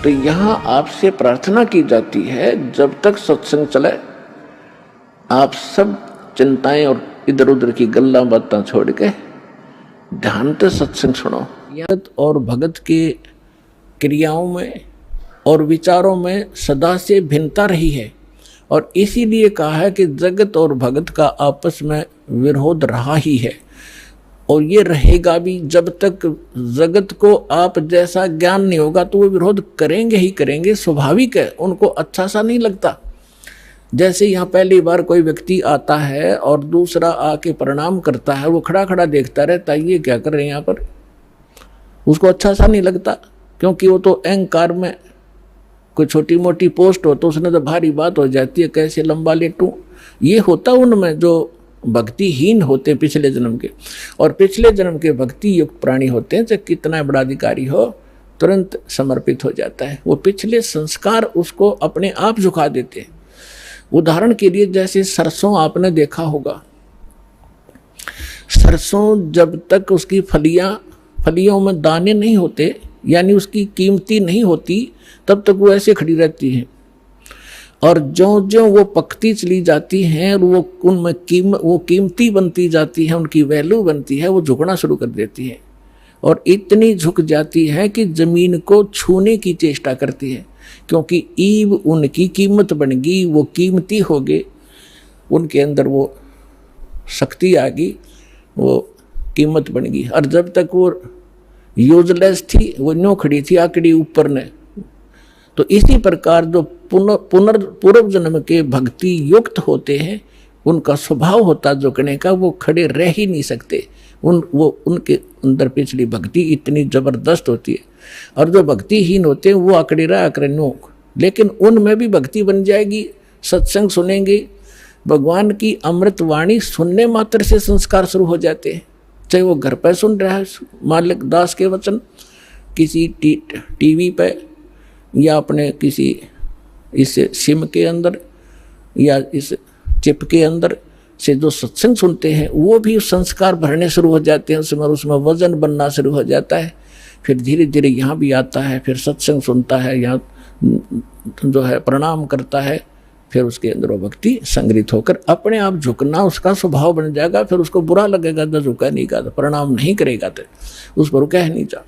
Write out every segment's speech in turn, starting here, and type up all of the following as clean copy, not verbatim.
तो यहाँ आपसे प्रार्थना की जाती है, जब तक सत्संग चले आप सब चिंताएं और इधर उधर की गल्ला बातें छोड़ के ध्यान से सत्संग सुनो। और भगत के क्रियाओं में और विचारों में सदा से भिन्नता रही है, और इसीलिए कहा है कि जगत और भगत का आपस में विरोध रहा ही है, और ये रहेगा भी। जब तक जगत को आप जैसा ज्ञान नहीं होगा तो वो विरोध करेंगे ही करेंगे, स्वाभाविक है, उनको अच्छा सा नहीं लगता। जैसे यहाँ पहली बार कोई व्यक्ति आता है और दूसरा आके प्रणाम करता है, वो खड़ा खड़ा देखता रहता है, ये क्या कर रहे हैं यहाँ पर, उसको अच्छा सा नहीं लगता, क्योंकि वो तो अहंकार में कोई छोटी मोटी पोस्ट हो तो उसने तो भारी बात हो जाती है, कैसे लंबा लेटूं। ये होता उनमें जो भक्तिहीन होते हैं पिछले जन्म के, और पिछले जन्म के भक्ति युक्त प्राणी होते हैं, चाहे कितना बड़ा अधिकारी हो तुरंत समर्पित हो जाता है। वो पिछले संस्कार उसको अपने आप झुका देते हैं। उदाहरण के लिए जैसे सरसों आपने देखा होगा, सरसों जब तक उसकी फलियों में दाने नहीं होते, यानी उसकी कीमती नहीं होती, तब तक वो ऐसे खड़ी रहती है, और जो जो वो पकती चली जाती हैं और वो उनमें वो कीमती बनती जाती है, उनकी वैल्यू बनती है, वो झुकना शुरू कर देती है, और इतनी झुक जाती है कि जमीन को छूने की चेष्टा करती है, क्योंकि ईब उनकी कीमत बन गई, वो कीमती हो गए, उनके अंदर वो शक्ति आ गई, वो कीमत बन गई। और जब तक वो यूजलेस थी, वो न्यों खड़ी थी आकड़ी ऊपर ने। तो इसी प्रकार जो पूर्व जन्म के भक्ति युक्त होते हैं, उनका स्वभाव होता झुकने का, वो खड़े रह ही नहीं सकते, उनके अंदर पिछली भक्ति इतनी जबरदस्त होती है। और जो भक्तिहीन होते हैं वो आकड़े रहा आकड़े नोक, लेकिन उनमें भी भक्ति बन जाएगी। सत्संग सुनेंगे, भगवान की अमृत वाणी सुनने मात्र से संस्कार शुरू हो जाते हैं, चाहे वो घर पर सुन रहा है मालिक दास के वचन, किसी टीवी पे, या अपने किसी इस सिम के अंदर या इस चिप के अंदर से जो सत्संग सुनते हैं, वो भी संस्कार भरने शुरू हो जाते हैं, उसमें वजन बनना शुरू हो जाता है। फिर धीरे धीरे यहाँ भी आता है, फिर सत्संग सुनता है, यहाँ जो है प्रणाम करता है, फिर उसके अंदर वो भक्ति संग्रहित होकर अपने आप झुकना उसका स्वभाव बन जाएगा। फिर उसको बुरा लगेगा तो झुका नहीं गा, प्रणाम नहीं करेगा तो उस पर कह नहीं जा।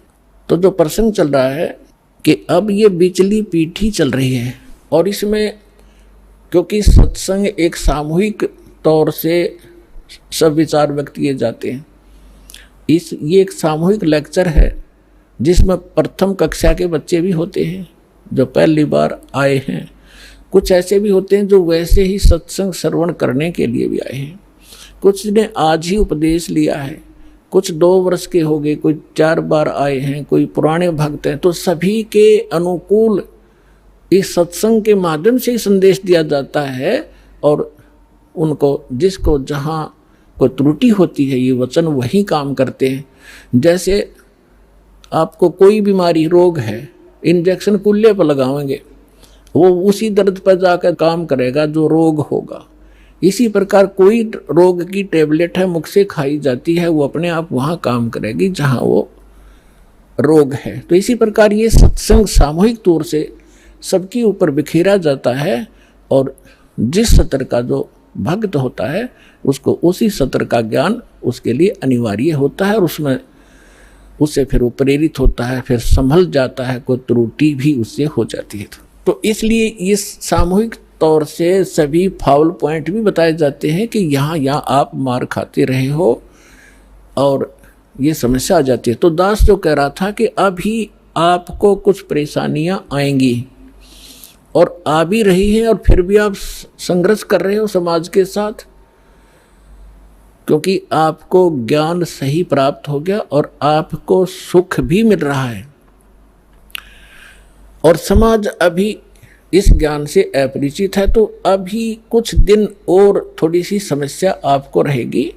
तो जो प्रसंग चल रहा है कि अब ये बिचली पीढ़ी चल रही है, और इसमें क्योंकि सत्संग एक सामूहिक तौर से सब विचार व्यक्त किए जाते हैं, ये एक सामूहिक लेक्चर है जिसमें प्रथम कक्षा के बच्चे भी होते हैं जो पहली बार आए हैं, कुछ ऐसे भी होते हैं जो वैसे ही सत्संग श्रवण करने के लिए भी आए हैं, कुछ ने आज ही उपदेश लिया है, कुछ 2 वर्ष के हो गए, कोई 4 बार आए हैं, कोई पुराने भक्त हैं। तो सभी के अनुकूल इस सत्संग के माध्यम से ही संदेश दिया जाता है, और उनको जिसको जहाँ कोई त्रुटि होती है ये वचन वही काम करते हैं। जैसे आपको कोई बीमारी रोग है, इंजेक्शन कुल्ले पर लगाएंगे, वो उसी दर्द पर जाकर काम करेगा जो रोग होगा। इसी प्रकार कोई रोग की टेबलेट है, मुख से खाई जाती है, वो अपने आप वहाँ काम करेगी जहाँ वो रोग है। तो इसी प्रकार ये सत्संग सामूहिक तौर से सबके ऊपर बिखेरा जाता है, और जिस सत्र का जो भक्त होता है उसको उसी सत्र का ज्ञान उसके लिए अनिवार्य होता है, और उससे फिर वो प्रेरित होता है, फिर संभल जाता है, कोई त्रुटि भी उससे हो जाती है। तो इसलिए इस सामूहिक तौर से सभी फाउल पॉइंट भी बताए जाते हैं कि यहाँ आप मार खाते रहे हो और ये समस्या आ जाती है। तो दास जो कह रहा था कि अभी आपको कुछ परेशानियाँ आएंगी, और आ भी रही हैं, और फिर भी आप संघर्ष कर रहे हो समाज के साथ, क्योंकि आपको ज्ञान सही प्राप्त हो गया और आपको सुख भी मिल रहा है, और समाज अभी इस ज्ञान से अपरिचित है। तो अभी कुछ दिन और थोड़ी सी समस्या आपको रहेगी,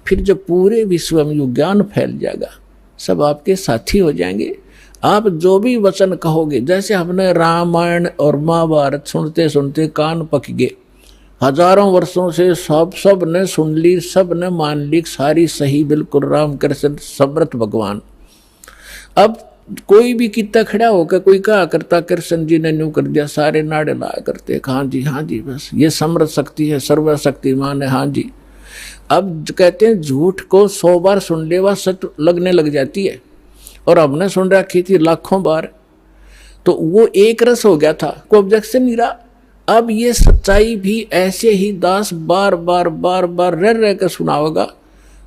फिर जब पूरे विश्व में ये ज्ञान फैल जाएगा, सब आपके साथी हो जाएंगे। आप जो भी वचन कहोगे, जैसे हमने रामायण और महाभारत सुनते सुनते कान पक गए, हजारों वर्षों से सब ने सुन ली, सब ने मान ली, सारी सही बिल्कुल, राम कृष्ण समर्थ भगवान। अब कोई भी कितना खड़ा होकर कोई कहा करता कृष्ण जी ने न्यू कर दिया, सारे नाड़े लाया करते, हाँ जी बस ये समृद्ध शक्ति है, सर्वशक्तिमान है, हाँ जी। अब कहते हैं झूठ को 100 बार सुन ले वह सच लगने लग जाती है, और हमने सुन रखी थी लाखों बार, तो वो एक रस हो गया था, कोई ऑब्जेक्शन नहीं रहा। अब ये सच्चाई भी ऐसे ही दास बार बार बार बार रह कर सुनाओगा,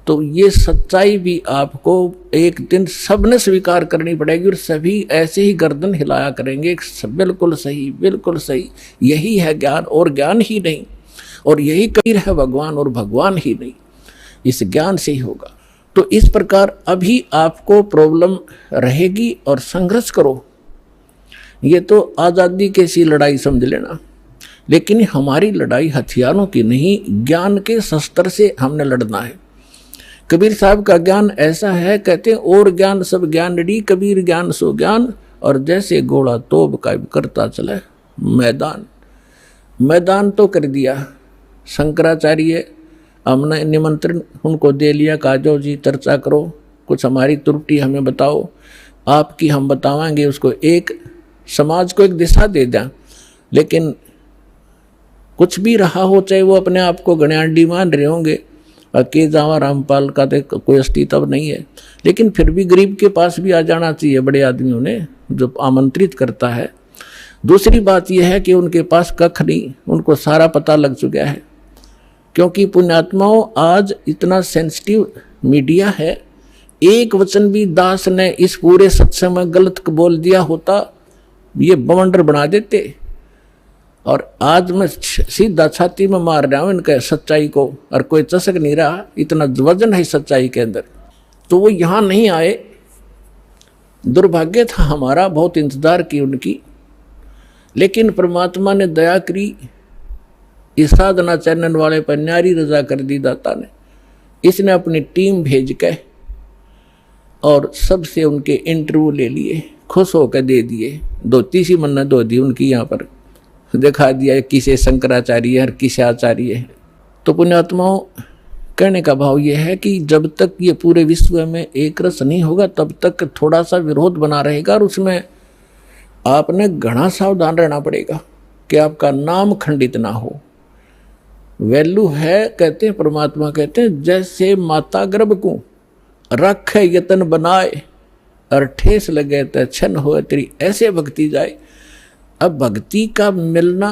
तो ये सच्चाई भी आपको एक दिन सबने स्वीकार करनी पड़ेगी, और सभी ऐसे ही गर्दन हिलाया करेंगे, बिल्कुल सही, बिल्कुल सही, यही है ज्ञान और ज्ञान ही नहीं, और यही कबीर है भगवान और भगवान ही नहीं, इस ज्ञान से ही होगा। तो इस प्रकार अभी आपको प्रॉब्लम रहेगी और संघर्ष करो, ये तो आज़ादी की सी लड़ाई समझ लेना, लेकिन हमारी लड़ाई हथियारों की नहीं, ज्ञान के शस्त्र से हमने लड़ना है। कबीर साहब का ज्ञान ऐसा है, कहते हैं और ज्ञान सब ज्ञान डी, कबीर ज्ञान सो ज्ञान, और जैसे घोड़ा तोब का करता चले मैदान। मैदान तो कर दिया शंकराचार्य, हमने निमंत्रण उनको दे लिया, कहा जाओ जी चर्चा करो, कुछ हमारी त्रुटि हमें बताओ, आपकी हम बतावाएंगे, उसको एक समाज को एक दिशा दे दें। लेकिन कुछ भी रहा हो, चाहे वो अपने आप को गण्याडी मान रहे होंगे, के जावा रामपाल का तो कोई अस्तित्व नहीं है, लेकिन फिर भी गरीब के पास भी आ जाना चाहिए बड़े आदमियों ने, जो आमंत्रित करता है। दूसरी बात यह है कि उनके पास कख नहीं, उनको सारा पता लग चुका है, क्योंकि पुण्यात्माओं आज इतना सेंसिटिव मीडिया है, एक वचन भी दास ने इस पूरे सत्संग में गलत बोल दिया होता, ये बवंडर बना देते। और आज मैं सीधा छाती में मार रहा हूँ इनके सच्चाई को, और कोई चसक नहीं रहा, इतना वजन है सच्चाई के अंदर, तो वो यहाँ नहीं आए। दुर्भाग्य था हमारा, बहुत इंतजार की उनकी, लेकिन परमात्मा ने दया करी, इस साधना चैनल वाले पर न्यारी रजा कर दी दाता ने। इसने अपनी टीम भेज के और सबसे उनके इंटरव्यू ले लिए, खुश होकर दे दिए, धोती सी मन्नत धो दी उनकी, यहाँ पर दिखा दिया किसे शंकराचार्य है किसे आचार्य है। तो पुण्यात्माओं, कहने का भाव यह है कि जब तक ये पूरे विश्व में एक रस नहीं होगा, तब तक थोड़ा सा विरोध बना रहेगा, और उसमें आपने घना सावधान रहना पड़ेगा कि आपका नाम खंडित ना हो। वैल्यू है, कहते हैं परमात्मा कहते हैं, जैसे माता गर्भ को रखे यतन बनाए, और ठेस लगे तो छन हो तेरी, ऐसे भक्ति जाए। अब भक्ति का मिलना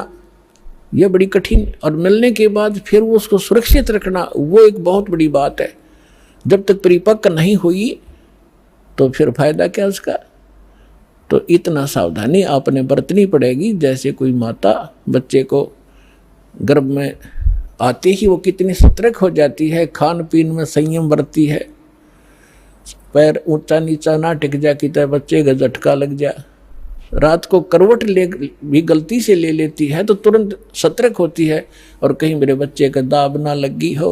यह बड़ी कठिन, और मिलने के बाद फिर वो उसको सुरक्षित रखना, वो एक बहुत बड़ी बात है। जब तक परिपक्व नहीं हुई तो फिर फायदा क्या उसका। तो इतना सावधानी आपने बरतनी पड़ेगी, जैसे कोई माता बच्चे को गर्भ में आते ही वो कितनी सतर्क हो जाती है, खान पीन में संयम बरतती है, पैर ऊंचा नीचा ना टिक जा कि तय बच्चे का झटका लग जा, रात को करवट ले भी गलती से ले लेती है तो तुरंत सतर्क होती है, और कहीं मेरे बच्चे का दाब ना लगी हो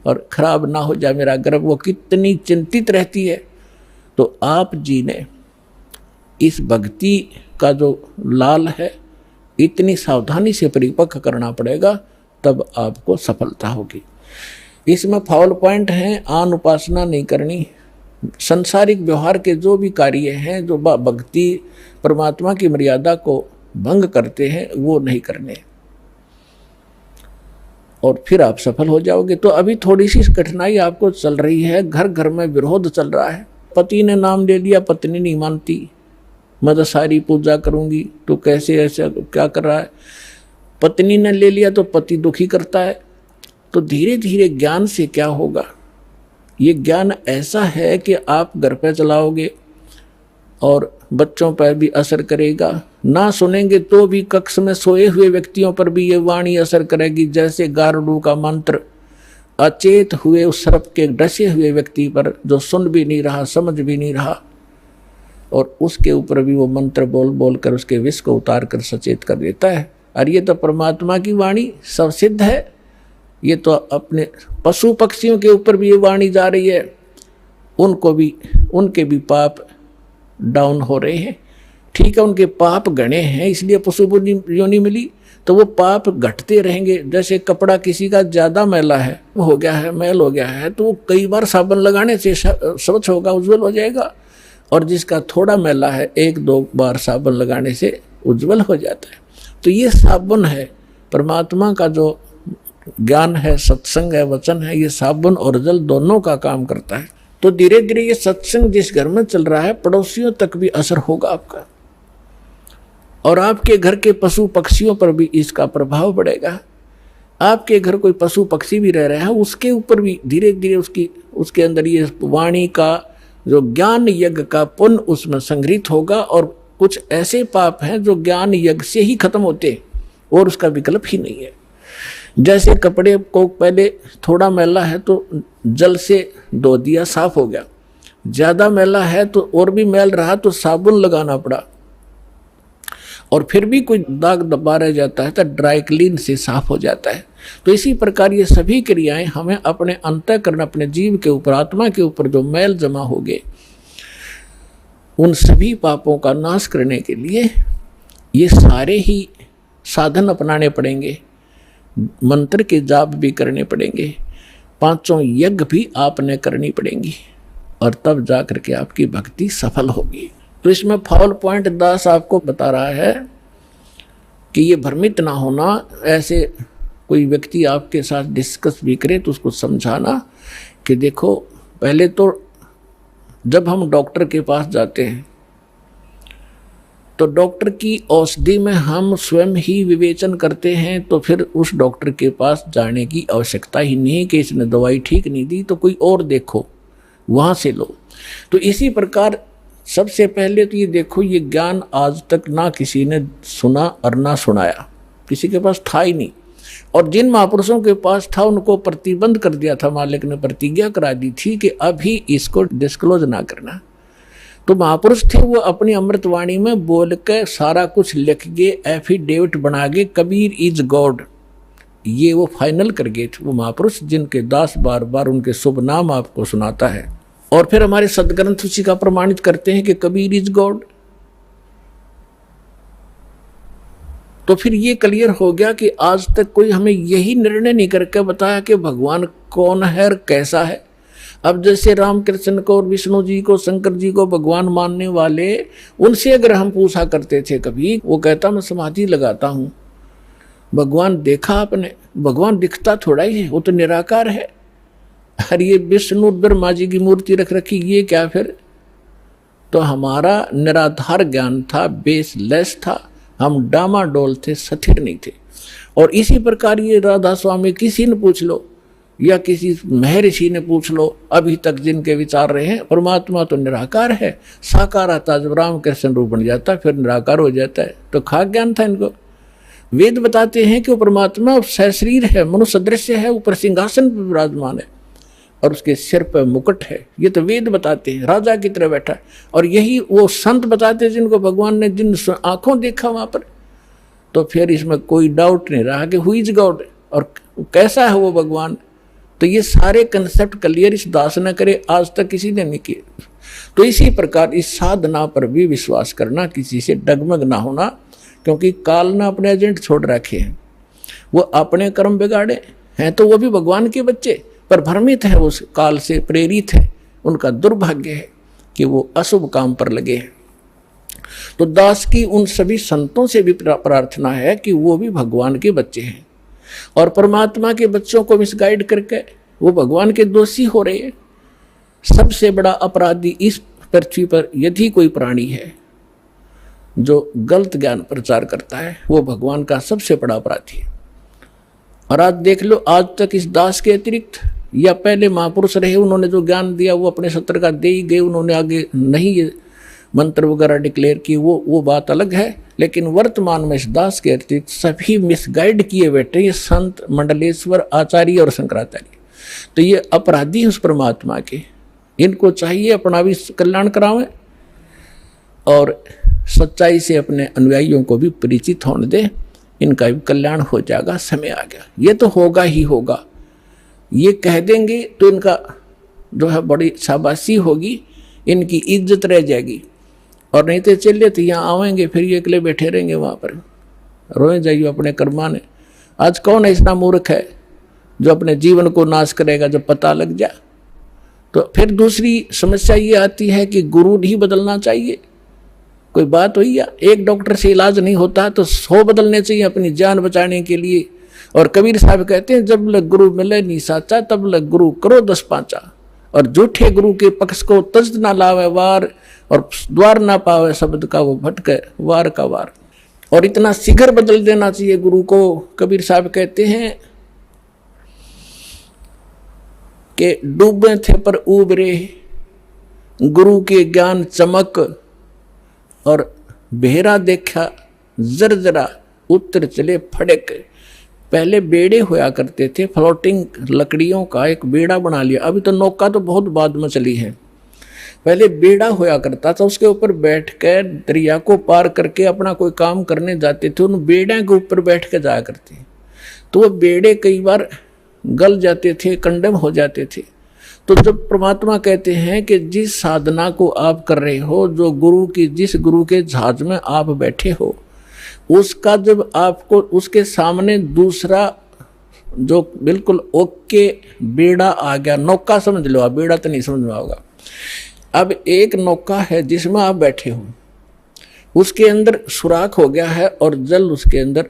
और खराब ना हो जाए मेरा गर्भ, वो कितनी चिंतित रहती है। तो आप जी ने इस भक्ति का जो लाल है, इतनी सावधानी से परिपक्व करना पड़ेगा, तब आपको सफलता होगी। इसमें फाउल पॉइंट हैं, आन उपासना नहीं करनी, संसारिक व्यवहार के जो भी कार्य हैं जो भक्ति परमात्मा की मर्यादा को भंग करते हैं, वो नहीं करने, और फिर आप सफल हो जाओगे। तो अभी थोड़ी सी कठिनाई आपको चल रही है, घर घर में विरोध चल रहा है। पति ने नाम ले लिया, पत्नी नहीं मानती, मैं तो सारी पूजा करूंगी, तो कैसे ऐसा क्या कर रहा है। पत्नी ने ले लिया तो पति दुखी करता है। तो धीरे धीरे ज्ञान से क्या होगा, ये ज्ञान ऐसा है कि आप घर पे चलाओगे और बच्चों पर भी असर करेगा, ना सुनेंगे तो भी कक्ष में सोए हुए व्यक्तियों पर भी ये वाणी असर करेगी, जैसे गारुड़ का मंत्र अचेत हुए उस सर्प के डसे हुए व्यक्ति पर, जो सुन भी नहीं रहा समझ भी नहीं रहा, और उसके ऊपर भी वो मंत्र बोल बोल कर उसके विष को उतार कर सचेत कर देता है। और ये तो परमात्मा की वाणी सब सिद्ध है। ये तो अपने पशु पक्षियों के ऊपर भी ये वाणी जा रही है, उनको भी, उनके भी पाप डाउन हो रहे हैं। ठीक है, उनके पाप गणे हैं इसलिए पशु योनि मिली, तो वो पाप घटते रहेंगे। जैसे कपड़ा किसी का ज़्यादा मैला है, हो गया है, मैल हो गया है, तो वो कई बार साबुन लगाने से स्वच्छ होगा, उज्जवल हो जाएगा। और जिसका थोड़ा मैला है 1-2 बार साबुन लगाने से उज्जवल हो जाता है। तो ये साबुन है परमात्मा का जो ज्ञान है, सत्संग है, वचन है, ये साबुन और जल दोनों का काम करता है। तो धीरे धीरे ये सत्संग जिस घर में चल रहा है पड़ोसियों तक भी असर होगा आपका, और आपके घर के पशु पक्षियों पर भी इसका प्रभाव पड़ेगा। आपके घर कोई पशु पक्षी भी रह रहा है उसके ऊपर भी धीरे धीरे उसके अंदर ये वाणी का जो ज्ञान यज्ञ का पुण्य उसमें संग्रहित होगा। और कुछ ऐसे पाप हैं जो ज्ञान यज्ञ से ही खत्म होते और उसका विकल्प ही नहीं है। जैसे कपड़े को पहले थोड़ा मैला है तो जल से धो दिया, साफ हो गया। ज़्यादा मैला है तो और भी मैल रहा तो साबुन लगाना पड़ा, और फिर भी कोई दाग दबा रह जाता है तो ड्राई क्लीन से साफ हो जाता है। तो इसी प्रकार ये सभी क्रियाएं हमें अपने अंतःकरण, अपने जीव के ऊपर, आत्मा के ऊपर जो मैल जमा हो गए उन सभी पापों का नाश करने के लिए ये सारे ही साधन अपनाने पड़ेंगे। मंत्र के जाप भी करने पड़ेंगे, 5 यज्ञ भी आपने करनी पड़ेंगी, और तब जा करके आपकी भक्ति सफल होगी। तो इसमें फाउल पॉइंट दास आपको बता रहा है कि ये भ्रमित ना होना। ऐसे कोई व्यक्ति आपके साथ डिस्कस भी करे तो उसको समझाना कि देखो, पहले तो जब हम डॉक्टर के पास जाते हैं तो डॉक्टर की औषधि में हम स्वयं ही विवेचन करते हैं, तो फिर उस डॉक्टर के पास जाने की आवश्यकता ही नहीं कि इसने दवाई ठीक नहीं दी तो कोई और देखो, वहाँ से लो। तो इसी प्रकार सबसे पहले तो ये देखो, ये ज्ञान आज तक ना किसी ने सुना और ना सुनाया, किसी के पास था ही नहीं। और जिन महापुरुषों के पास था उनको प्रतिबंध कर दिया था, मालिक ने प्रतिज्ञा करा दी थी कि अभी इसको डिस्क्लोज ना करना। तो महापुरुष थे, वो अपनी अमृतवाणी में बोल के सारा कुछ लिख गए, एफिडेविट बना गए, कबीर इज गॉड, ये वो फाइनल कर गए थे वो महापुरुष, जिनके दास बार बार उनके शुभ नाम आपको सुनाता है। और फिर हमारे सदग्रंथ उसी का प्रमाणित करते हैं कि कबीर इज गॉड। तो फिर ये क्लियर हो गया कि आज तक कोई हमें यही निर्णय नहीं करके बताया कि भगवान कौन है और कैसा है। अब जैसे रामकृष्ण को और विष्णु जी को, शंकर जी को भगवान मानने वाले, उनसे अगर हम पूछा करते थे कभी, वो कहता मैं समाधि लगाता हूँ। भगवान देखा आपने? भगवान दिखता थोड़ा ही है, वो तो निराकार है। अरे ये विष्णु ब्रह्मा जी की मूर्ति रख रखी, ये क्या फिर? तो हमारा निराधार ज्ञान था, बेसलेस था, हम डामाडोल थे, स्थिर नहीं थे। और इसी प्रकार ये राधा स्वामी किसी ने पूछ लो या किसी महर्षि ने पूछ लो, अभी तक जिनके विचार रहे हैं, परमात्मा तो निराकार है। साकार आता जब रामकृष्ण रूप बन जाता फिर निराकार हो जाता है। तो खाक ज्ञान था इनको। वेद बताते हैं कि वो परमात्मा सशरीर है, मनुष्य सदृश्य है, ऊपर सिंहासन पर विराजमान है और उसके सिर पर मुकुट है। ये तो वेद बताते हैं, राजा की तरह बैठा है। और यही वो संत बताते हैं जिनको भगवान ने जिन आंखों देखा वहां पर। तो फिर इसमें कोई डाउट नहीं रहा कि हु इज गॉड और कैसा है वो भगवान। तो ये सारे कंसेप्ट क्लियर इस दास ने करे, आज तक किसी ने नहीं किए। तो इसी प्रकार इस साधना पर भी विश्वास करना, किसी से डगमग ना होना, क्योंकि काल ने अपने एजेंट छोड़ रखे हैं। वो अपने कर्म बिगाड़े हैं तो वो भी भगवान के बच्चे, पर भ्रमित है, उस काल से प्रेरित है। उनका दुर्भाग्य है कि वो अशुभ काम पर लगे हैं। तो दास की उन सभी संतों से भी प्रार्थना है कि वो भी भगवान के बच्चे हैं और परमात्मा के बच्चों को मिसगाइड करके वो भगवान के दोषी हो रहे हैं। सबसे बड़ा अपराधी इस पृथ्वी पर यदि कोई प्राणी है जो गलत ज्ञान प्रचार करता है, वो भगवान का सबसे बड़ा अपराधी है। और आज देख लो, आज तक इस दास के अतिरिक्त या पहले महापुरुष रहे, उन्होंने जो ज्ञान दिया वो अपने सत्र का दे ही गए, उन्होंने आगे नहीं ये मंत्र वगैरह डिक्लेयर की, वो बात अलग है। लेकिन वर्तमान में इस दास के अतिरिक्त सभी मिसगाइड किए बैठे ये संत, मंडलेश्वर, आचार्य और शंकराचार्य। तो ये अपराधी उस परमात्मा के, इनको चाहिए अपना भी कल्याण करावें और सच्चाई से अपने अनुयायियों को भी परिचित होने दें। इनका भी कल्याण हो जाएगा, समय आ गया, ये तो होगा ही होगा। ये कह देंगे तो इनका जो है बड़ी शाबाशी होगी, इनकी इज्जत रह जाएगी। और नहीं तो चलिए तो यहाँ आवेंगे, फिर ये अकेले बैठे रहेंगे वहाँ पर, रोए जाइए अपने कर्माने। आज कौन ऐसा मूर्ख है जो अपने जीवन को नाश करेगा जब पता लग जाए? तो फिर दूसरी समस्या ये आती है कि गुरु नहीं बदलना चाहिए। कोई बात हुई या एक डॉक्टर से इलाज नहीं होता तो 100 बदलने चाहिए अपनी जान बचाने के लिए। और कबीर साहब कहते हैं जब लग गुरु मिले नी साचा, तब लग गुरु करो 10 पांचा। और झूठे गुरु के पक्ष को तज ना लावे वार, और द्वार ना पावे शब्द का वो भटके वार का वार। और इतना शीघ्र बदल देना चाहिए गुरु को। कबीर साहब कहते हैं कि डूबे थे पर उबरे, गुरु के ज्ञान चमक, और बेहरा देखा जरजरा, उत्तर चले फड़क। पहले बेड़े होया करते थे, फ्लोटिंग लकड़ियों का एक बेड़ा बना लिया। अभी तो नौका तो बहुत बाद में चली है। पहले बेड़ा होया करता था, उसके ऊपर बैठ कर दरिया को पार करके अपना कोई काम करने जाते थे, उन बेड़े के ऊपर बैठ के जाया करते। तो वो बेड़े कई बार गल जाते थे, कंडम हो जाते थे। तो जब परमात्मा कहते हैं कि जिस साधना को आप कर रहे हो, जो गुरु की, जिस गुरु के जहाज में आप बैठे हो, उसका जब आपको उसके सामने दूसरा जो बिल्कुल ओके बेड़ा आ गया, नौका समझ लो आप, बेड़ा तो नहीं समझ में होगा। अब एक नौका है जिसमें आप बैठे हो, उसके अंदर सुराख हो गया है और जल उसके अंदर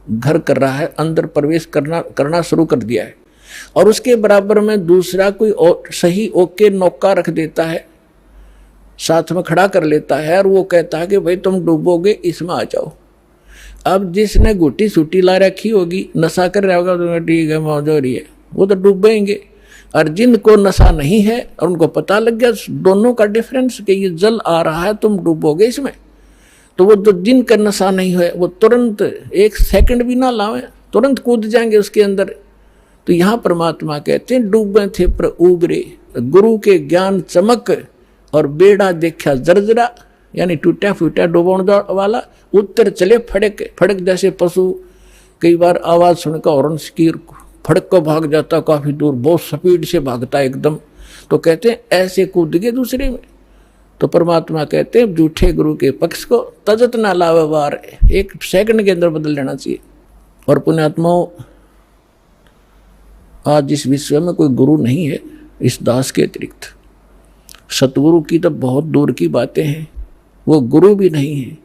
घर कर रहा है, अंदर प्रवेश करना शुरू कर दिया है। और उसके बराबर में दूसरा कोई सही ओके नौका रख देता है, साथ में खड़ा कर लेता है, और वो कहता है कि भाई तुम डूबोगे, इसमें आ जाओ। अब जिसने गुटी सूटी ला रखी होगी, नशा कर रहा होगा, तो ठीक है मौज हो रही है, वो तो डूबेंगे। और जिनको नशा नहीं है और उनको पता लग गया दोनों का डिफरेंस कि ये जल आ रहा है, तुम डूबोगे इसमें, तो वो जो जिनका नशा नहीं है वो तुरंत 1 सेकंड भी ना लावे, तुरंत कूद जाएंगे उसके अंदर। तो यहाँ परमात्मा कहते हैं डूबे थे पर उबरे, गुरु के ज्ञान चमक, और बेड़ा देखा जर्जरा, यानी टूटा फूटा डूबोण वाला, उत्तर चले फड़क। फड़क जैसे पशु कई बार आवाज सुनकर हॉर्न की फड़क को भाग जाता, काफी दूर बहुत स्पीड से भागता है एकदम। तो कहते हैं ऐसे कूद गए दूसरे में। तो परमात्मा कहते हैं झूठे गुरु के पक्ष को तजत ना लावे वार, 1 सेकंड के अंदर बदल लेना चाहिए। और पुण्यात्माओं, आज इस विश्व में कोई गुरु नहीं है इस दास के अतिरिक्त। सतगुरु की तो बहुत दूर की बातें हैं, वो गुरु भी नहीं है।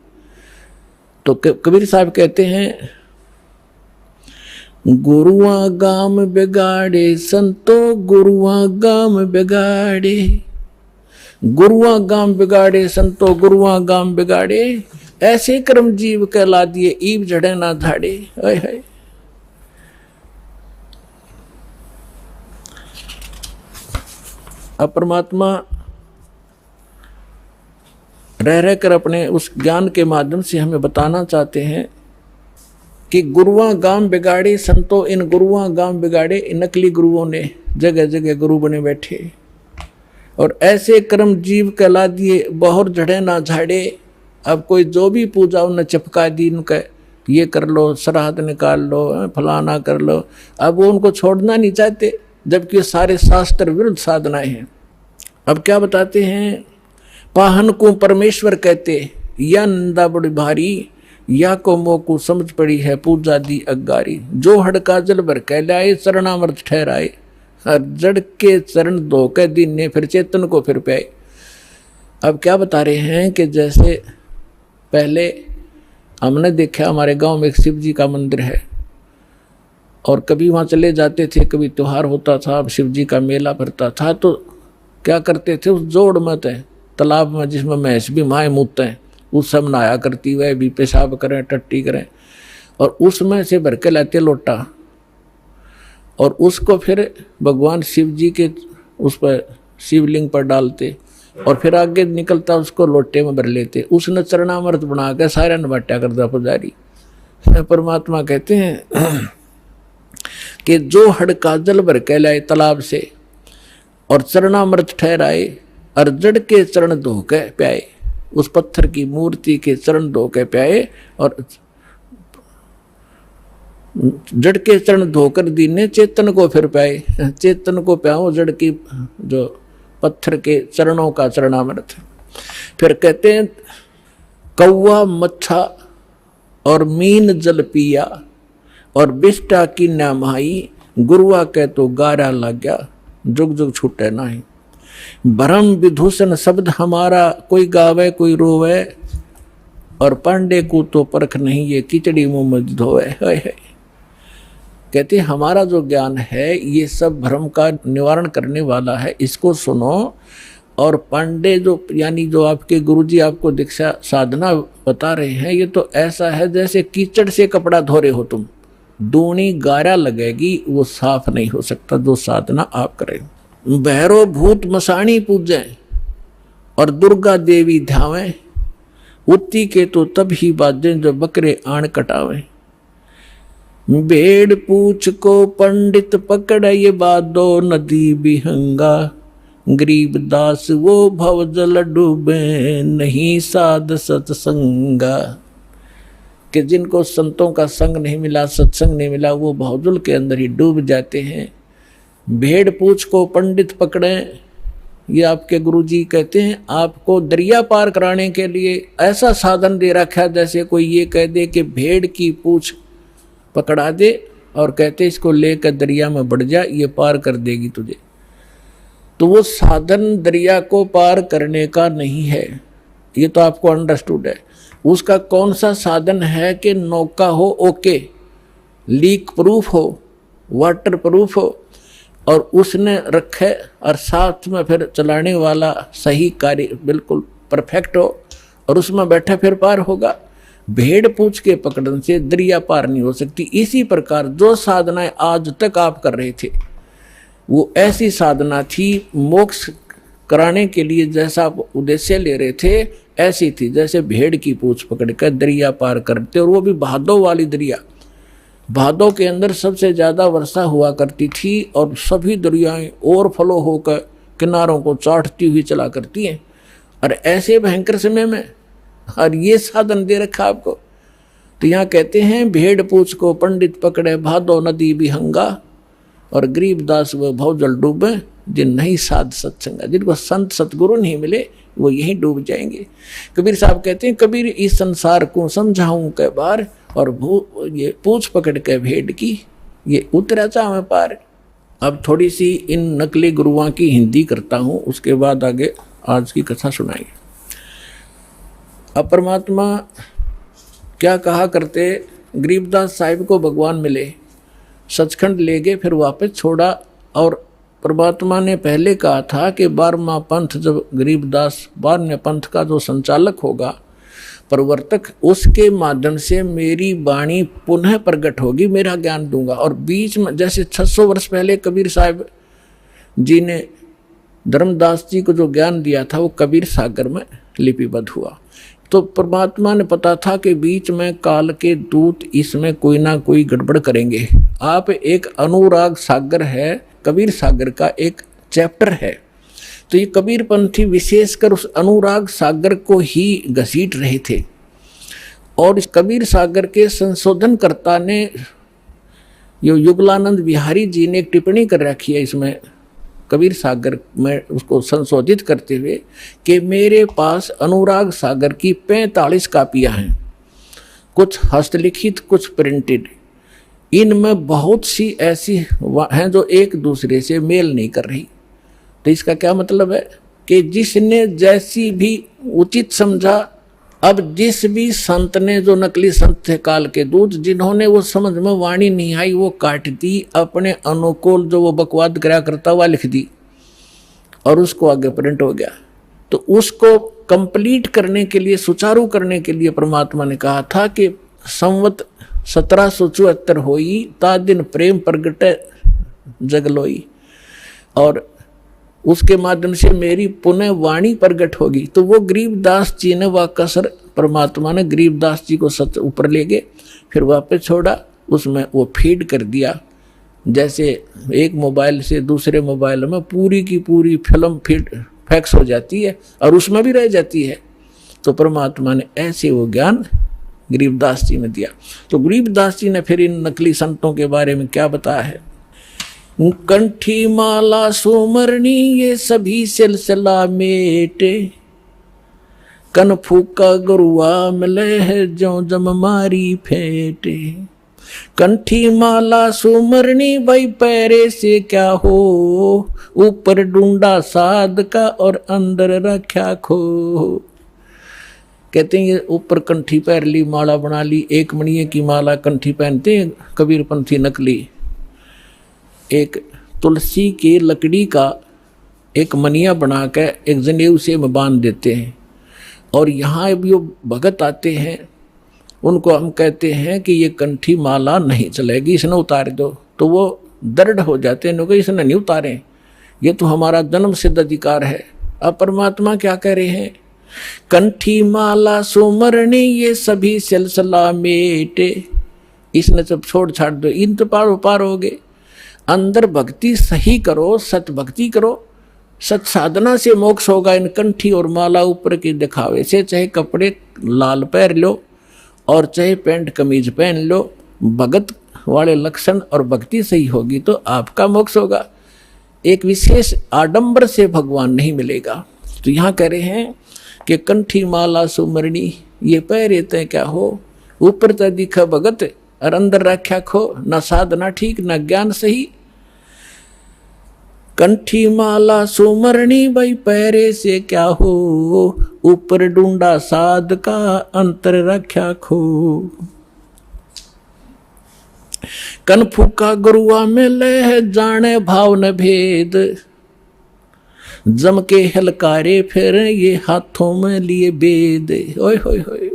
तो कबीर साहब कहते हैं गुरुआ गाम बिगाड़े संतो, गुरुआ गाम बिगाड़े, गुरुआ गाम बिगाड़े संतो, गुरुआ गाम बिगाड़े, ऐसे कर्म जीव कहला दिए, ईब झड़े ना झाड़े। है अब परमात्मा रह रहकर अपने उस ज्ञान के माध्यम से हमें बताना चाहते हैं कि गुरुआ गाम बिगाड़े संतो, इन गुरुआ गाम बिगाड़े, इन नकली गुरुओं ने जगह जगह गुरु बने बैठे, और ऐसे कर्म जीव कहला दिए, बहुत झड़े ना झाड़े। अब कोई जो भी पूजा उन्हें चिपका दी, उनका ये कर लो, श्राद्ध निकाल लो, फलाना कर लो। अब वो उनको छोड़ना नहीं चाहते, जबकि सारे शास्त्र विरुद्ध साधनाएं हैं। अब क्या बताते हैं, पाहन को परमेश्वर कहते, या नंदा बड़ी भारी, या को मोकू समझ पड़ी है पूजा दी अगारी। जो हड़का जल भर कह लाए, चरणामृत ठहराए, हर जड़ के चरण धो के दिन ने, फिर चेतन को फिर पाए। अब क्या बता रहे हैं कि जैसे पहले हमने देखा हमारे गांव में एक शिव जी का मंदिर है, और कभी वहाँ चले जाते थे, कभी त्योहार होता था, शिव जी का मेला भरता था, तो क्या करते थे, उस जोड़ मत है तालाब में जिसमें भैंस भी माएँ मूतते हैं, उस सब नहाया करती, वह भी पेशाब करें, टट्टी करें, और उसमें से भर के लाते लोटा, और उसको फिर भगवान शिव जी के उस पर शिवलिंग पर डालते, और फिर आगे निकलता उसको लोटे में भर लेते। उसने चरणामृत बना के सारा नबाटा करता पुजारी। परमात्मा कहते हैं कि जो हड़का जल भर के लाए तालाब से, और चरणामृत ठहराए, और जड़ के चरण धो के प्याए, उस पत्थर की मूर्ति के चरण धो के प्याए, और जड़ के चरण धोकर दीने, चेतन को फिर प्याए। चेतन को प्याओ जड़ की, जो पत्थर के चरणों का चरणामृत। फिर कहते हैं कौवा मच्छा और मीन जल पिया, और बिष्टा की नमाई, गुरुआ कह तो गारा लग गया, जुग जुग छूटे नहीं। भ्रम विदूषण शब्द हमारा, कोई गावे कोई रोवे, और पांडे को तो परख नहीं ये खिचड़ी मुंह में धोवे। कहते हमारा जो ज्ञान है ये सब भ्रम का निवारण करने वाला है, इसको सुनो। और पांडे जो यानी जो आपके गुरुजी आपको दीक्षा साधना बता रहे हैं, ये तो ऐसा है जैसे कीचड़ से कपड़ा धो रहे हो तुम, दूनी गारा लगेगी, वो साफ नहीं हो सकता जो साधना आप करें। भैरो भूत मसाणी पूजें और दुर्गा देवी ध्यावें, उत्ती के तो तब ही बाजें जो बकरे आण कटावें। भेड़ पूछ को पंडित पकड़े ये बादो नदी बिहंगा, गरीब दास वो भवजल डूबे नहीं साध सत्संगा। कि जिनको संतों का संग नहीं मिला, सत्संग नहीं मिला, वो भवजल के अंदर ही डूब जाते हैं। भेड़ पूछ को पंडित पकड़े, ये आपके गुरुजी कहते हैं आपको दरिया पार कराने के लिए ऐसा साधन दे रखा है जैसे कोई ये कह दे कि भेड़ की पूछ पकड़ा दे और कहते इसको लेकर दरिया में बढ़ जा, ये पार कर देगी तुझे। तो वो साधन दरिया को पार करने का नहीं है, ये तो आपको अंडरस्टूड है। उसका कौन सा साधन है कि नौका हो ओके, लीक प्रूफ हो, वाटर प्रूफ हो, और उसने रखे और साथ में फिर चलाने वाला सही कार्य बिल्कुल परफेक्ट हो, और उसमें बैठे फिर पार होगा। भेड़ पूछ के पकड़ने से दरिया पार नहीं हो सकती। इसी प्रकार जो साधनाएं आज तक आप कर रहे थे वो ऐसी साधना थी, मोक्ष कराने के लिए जैसा आप उद्देश्य ले रहे थे ऐसी थी, जैसे भेड़ की पूछ पकड़ कर दरिया पार करते, और वो भी भादों वाली दरिया। भादों के अंदर सबसे ज़्यादा वर्षा हुआ करती थी और सभी दरियाएं ओवरफ्लो होकर किनारों को चाटती हुई चला करती हैं। और ऐसे भयंकर समय में और ये साधन दे रखा आपको। तो यहाँ कहते हैं भेड़ पूछ को पंडित पकड़े भादो नदी बिहंगा, और गरीब दास वो भवजल डूबे जिन नहीं साध सत्संगा। जिनको संत सतगुरु नहीं मिले वो यहीं डूब जाएंगे। कबीर साहब कहते हैं कबीर इस संसार को समझाऊं के बार, और ये पूछ पकड़ के भेड़ की ये उतरा चाहे पार। अब थोड़ी सी इन नकली गुरुओं की हिंदी करता हूँ, उसके बाद आगे आज की कथा सुनाएंगे। अब परमात्मा क्या कहा करते, गरीबदास साहिब को भगवान मिले, सचखंड ले गए, फिर वापस छोड़ा। और परमात्मा ने पहले कहा था कि 12वां पंथ जब गरीबदास 12वें पंथ का जो संचालक होगा, प्रवर्तक, उसके माध्यम से मेरी वाणी पुनः प्रकट होगी, मेरा ज्ञान दूंगा। और बीच में जैसे 600 वर्ष पहले कबीर साहब जी ने धर्मदास जी को जो ज्ञान दिया था वो कबीर सागर में लिपिबद्ध हुआ। तो परमात्मा ने पता था कि बीच में काल के दूत इसमें कोई ना कोई गड़बड़ करेंगे। आप एक अनुराग सागर है, कबीर सागर का एक चैप्टर है। तो ये कबीर पंथी विशेषकर उस अनुराग सागर को ही घसीट रहे थे। और इस कबीर सागर के संशोधनकर्ता ने, यो युगलानंद बिहारी जी ने एक टिप्पणी कर रखी है इसमें कबीर सागर में, उसको संशोधित करते हुए कि मेरे पास अनुराग सागर की 45 कापियाँ हैं, कुछ हस्तलिखित कुछ प्रिंटेड। इनमें बहुत सी ऐसी हैं जो एक दूसरे से मेल नहीं कर रही। तो इसका क्या मतलब है कि जिसने जैसी भी उचित समझा, अब जिस भी संत ने, जो नकली संत थे काल के दूत, जिन्होंने वो समझ में वाणी नहीं आई वो काट दी, अपने अनुकूल जो वो बकवाद करा करता हुआ लिख दी और उसको आगे प्रिंट हो गया। तो उसको कंप्लीट करने के लिए, सुचारू करने के लिए परमात्मा ने कहा था कि संवत 1774 होई ता दिन प्रेम प्रगटे जगलोई, और उसके माध्यम से मेरी पुनः वाणी प्रगट होगी। तो वो गरीबदास जी ने वह कसर, परमात्मा ने गरीबदास जी को सच ऊपर ले गए, फिर वापस छोड़ा, उसमें वो फीड कर दिया। जैसे एक मोबाइल से दूसरे मोबाइल में पूरी की पूरी फिल्म फीड फैक्स हो जाती है और उसमें भी रह जाती है। तो परमात्मा ने ऐसे वो ज्ञान गरीबदास जी ने दिया। तो गरीबदास जी ने फिर इन नकली संतों के बारे में क्या बताया है, कंठी माला सुमरनी ये सभी सिलसिला मेटे, कन फूका गुरुआ मिले है जो जम मारी फेटे। कंठी माला सुमरनी भाई पैरे से क्या हो, ऊपर डूंडा साध का और अंदर रख्या खो। कहते हैं ये ऊपर कंठी पैर ली, माला बना ली, एक मणिये की माला कंठी पहनते हैं कबीरपंथी नकली। एक तुलसी की लकड़ी का एक मनिया बना कर एक जनेऊ से में बांध देते हैं। और यहाँ भी जो भगत आते हैं उनको हम कहते हैं कि ये कंठी माला नहीं चलेगी, इसने उतार दो, तो वो दृढ़ हो जाते हैं कि इसने नहीं उतारे, ये तो हमारा जन्म सिद्ध अधिकार है। अब परमात्मा क्या कह रहे हैं, कंठी माला सुमरणी ये सभी सिलसिला मेटे, इसने सब छोड़ छाड़ दो, इन तो पार हो गए। अंदर भक्ति सही करो, सत भक्ति करो, सत साधना से मोक्ष होगा। इन कंठी और माला ऊपर की दिखावे से, चाहे कपड़े लाल पहन लो और चाहे पैंट कमीज पहन लो, भगत वाले लक्षण और भक्ति सही होगी तो आपका मोक्ष होगा। एक विशेष आडंबर से भगवान नहीं मिलेगा। तो यहाँ कह रहे हैं कि कंठी माला सुमरणी ये पैरे तय क्या हो, ऊपर तय दिखा भगत और अंदर रख्या खो, न साधना ठीक न ज्ञान सही। कंठी माला सुमरणी भाई पैरे से क्या हो, ऊपर डूंडा साध का अंतर रख्या खो। कन फूका गुरुआ में ले जाने भाव न भेद, जम के हलकारे फिर ये हाथों में लिए बेद। ओए होए होए,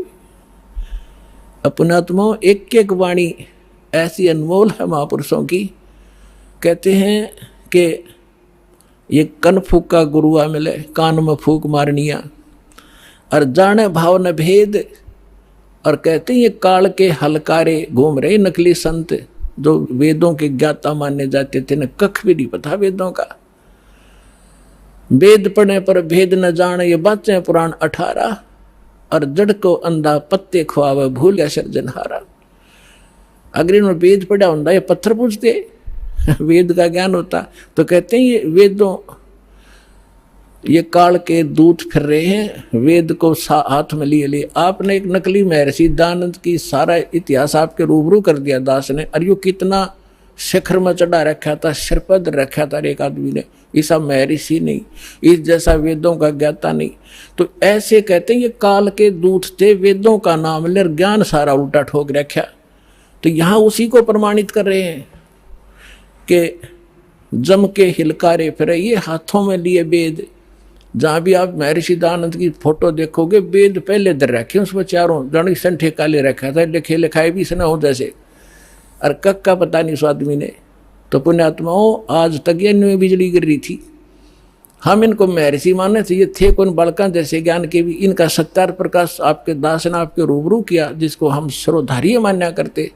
अपने आत्मा एक एक वाणी ऐसी अनमोल है महापुरुषों की। कहते हैं कि ये कन फूका गुरुआ मिले, कान में फूक मारनिया, और जाने भाव न भेद। और कहते हैं ये काल के हलकारे घूम रहे नकली संत जो वेदों के ज्ञाता माने जाते थे, न कख भी नहीं पता वेदों का। वेद पढ़ने पर भेद न जाने ये बातें पुराण 18, और जड़ को अंधा पत्ते खुआवे भूल गया सर्जनहारा। अगर इन्होंने वेद पढ़ा होता ये पत्थर पूछते, वेद का ज्ञान होता। तो कहते हैं ये वेदों, ये काल के दूत फिर रहे हैं, वेद को हाथ में लिए लिए। आपने एक नकली महर्षि दानंद की सारा इतिहास आपके रूबरू कर दिया दास ने, और यो कितना शिखर में चढ़ा रखा था, सिरपद रखा था एक आदमी ने, ऐसा महर्षि नहीं, इस जैसा वेदों का ज्ञाता नहीं। तो ऐसे कहते हैं ये काल के दूत थे, वेदों का नाम ले ज्ञान सारा उल्टा ठोक रखा। तो यहाँ उसी को प्रमाणित कर रहे हैं कि जम के हिलकारे फिरे ये हाथों में लिए वेद। जहाँ भी आप महर्षि दानंद की फोटो देखोगे वेद पहले दर रखे, उसमें चारों जड़ी संठे काले रखा था, लिखे लिखाए भी इसने हो जैसे, और कक का पता नहीं उस आदमी ने। तो पुण्यात्माओं आज तक ये में बिजली गिर रही थी, हम इनको महर्षि माने थे, ये थे कौन बालका जैसे ज्ञान के भी। इनका सत्यार प्रकाश आपके दास ने आपके रूबरू किया, जिसको हम सर्वधार्य मान्या करते,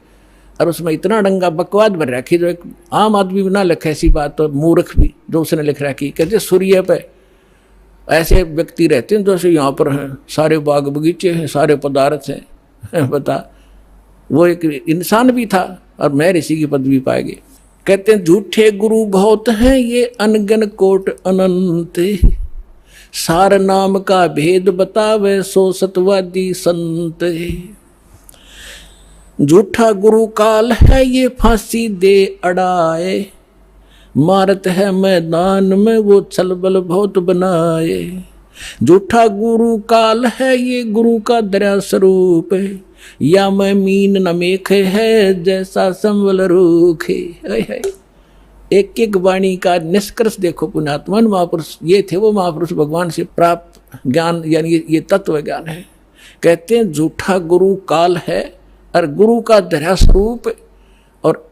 और उसमें इतना डंगा बकवाद भर रखी जो एक आम आदमी भी ना लिखे ऐसी बात, तो मूर्ख भी जो उसने लिख रखी। कहते सूर्य पे ऐसे व्यक्ति रहते हैं जैसे यहाँ पर हैं, सारे बाग बगीचे हैं, सारे पदार्थ हैं, बता वो एक इंसान भी था और महर्षि की पदवी पाएंगे। कहते हैं झूठे गुरु बहुत हैं ये अनगन कोट अनंत, सार नाम का भेद बतावे सो सतवादी संत। झूठा गुरु काल है ये फांसी दे अड़ाए, मारत है मैदान में वो छलबल बहुत बनाए। झूठा गुरु काल है ये गुरु का दया स्वरूप, या मैं मीन न मेख है जैसा संबल रूखे। एक एक वाणी का निष्कर्ष देखो पुण्यात्मन महापुरुष ये थे, वो महापुरुष भगवान से प्राप्त ज्ञान यानी ये तत्व ज्ञान है। कहते हैं झूठा गुरु काल है और गुरु का दया स्वरूप, और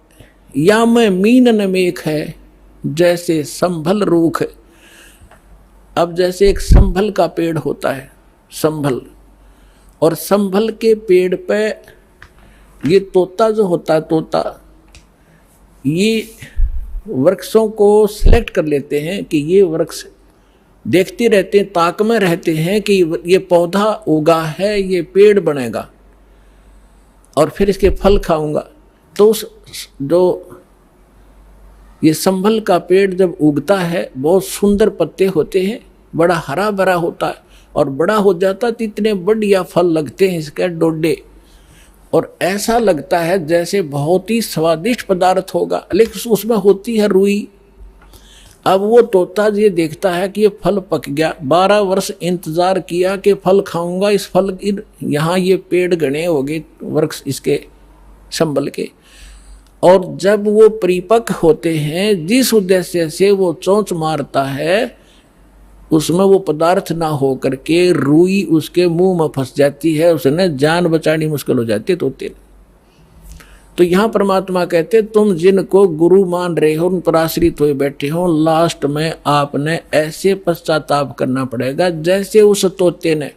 या मैं मीन न मेख है जैसे संभल रूख। अब जैसे एक संभल का पेड़ होता है, संभल, और संभल के पेड़ पे ये तोता जो होता है, तोता ये वृक्षों को सिलेक्ट कर लेते हैं कि ये वृक्ष देखते रहते हैं, ताक में रहते हैं कि ये पौधा उगा है, ये पेड़ बनेगा और फिर इसके फल खाऊंगा। तो जो ये संभल का पेड़ जब उगता है बहुत सुंदर पत्ते होते हैं, बड़ा हरा भरा होता है, और बड़ा हो जाता है तो इतने बढ़िया फल लगते हैं इसके डोडे, और ऐसा लगता है जैसे बहुत ही स्वादिष्ट पदार्थ होगा, लेकिन उसमें होती है रुई। अब वो तोता ये देखता है कि ये फल पक गया, 12 वर्ष इंतजार किया कि फल खाऊंगा, इस फल यहाँ ये पेड़ घने हो गए वृक्ष इसके संभल के, और जब वो परिपक्व होते हैं जिस उद्देश्य से वो चोंच मारता है उसमें वो पदार्थ ना हो करके रुई उसके मुंह में फंस जाती है, उसने जान बचानी मुश्किल हो जाती है तोते। तो यहाँ परमात्मा कहते तुम जिनको गुरु मान रहे हो, उन पर आश्रित हुए बैठे हो, लास्ट में आपने ऐसे पश्चाताप करना पड़ेगा जैसे उस तोते ने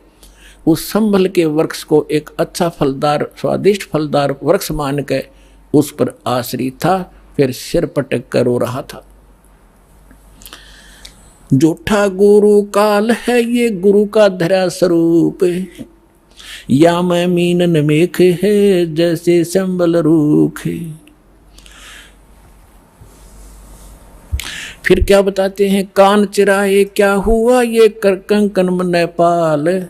उस संभल के वृक्ष को एक अच्छा फलदार स्वादिष्ट फलदार वृक्ष मान के उस पर आश्रित था, फिर सिर पटक कर रो रहा था। झूठा गुरु काल है ये गुरु का धरा स्वरूप, या मैं मीनन मेख है जैसे संबल रूख। फिर क्या बताते हैं, कान चिराए क्या हुआ ये कर कंकन मन पाल,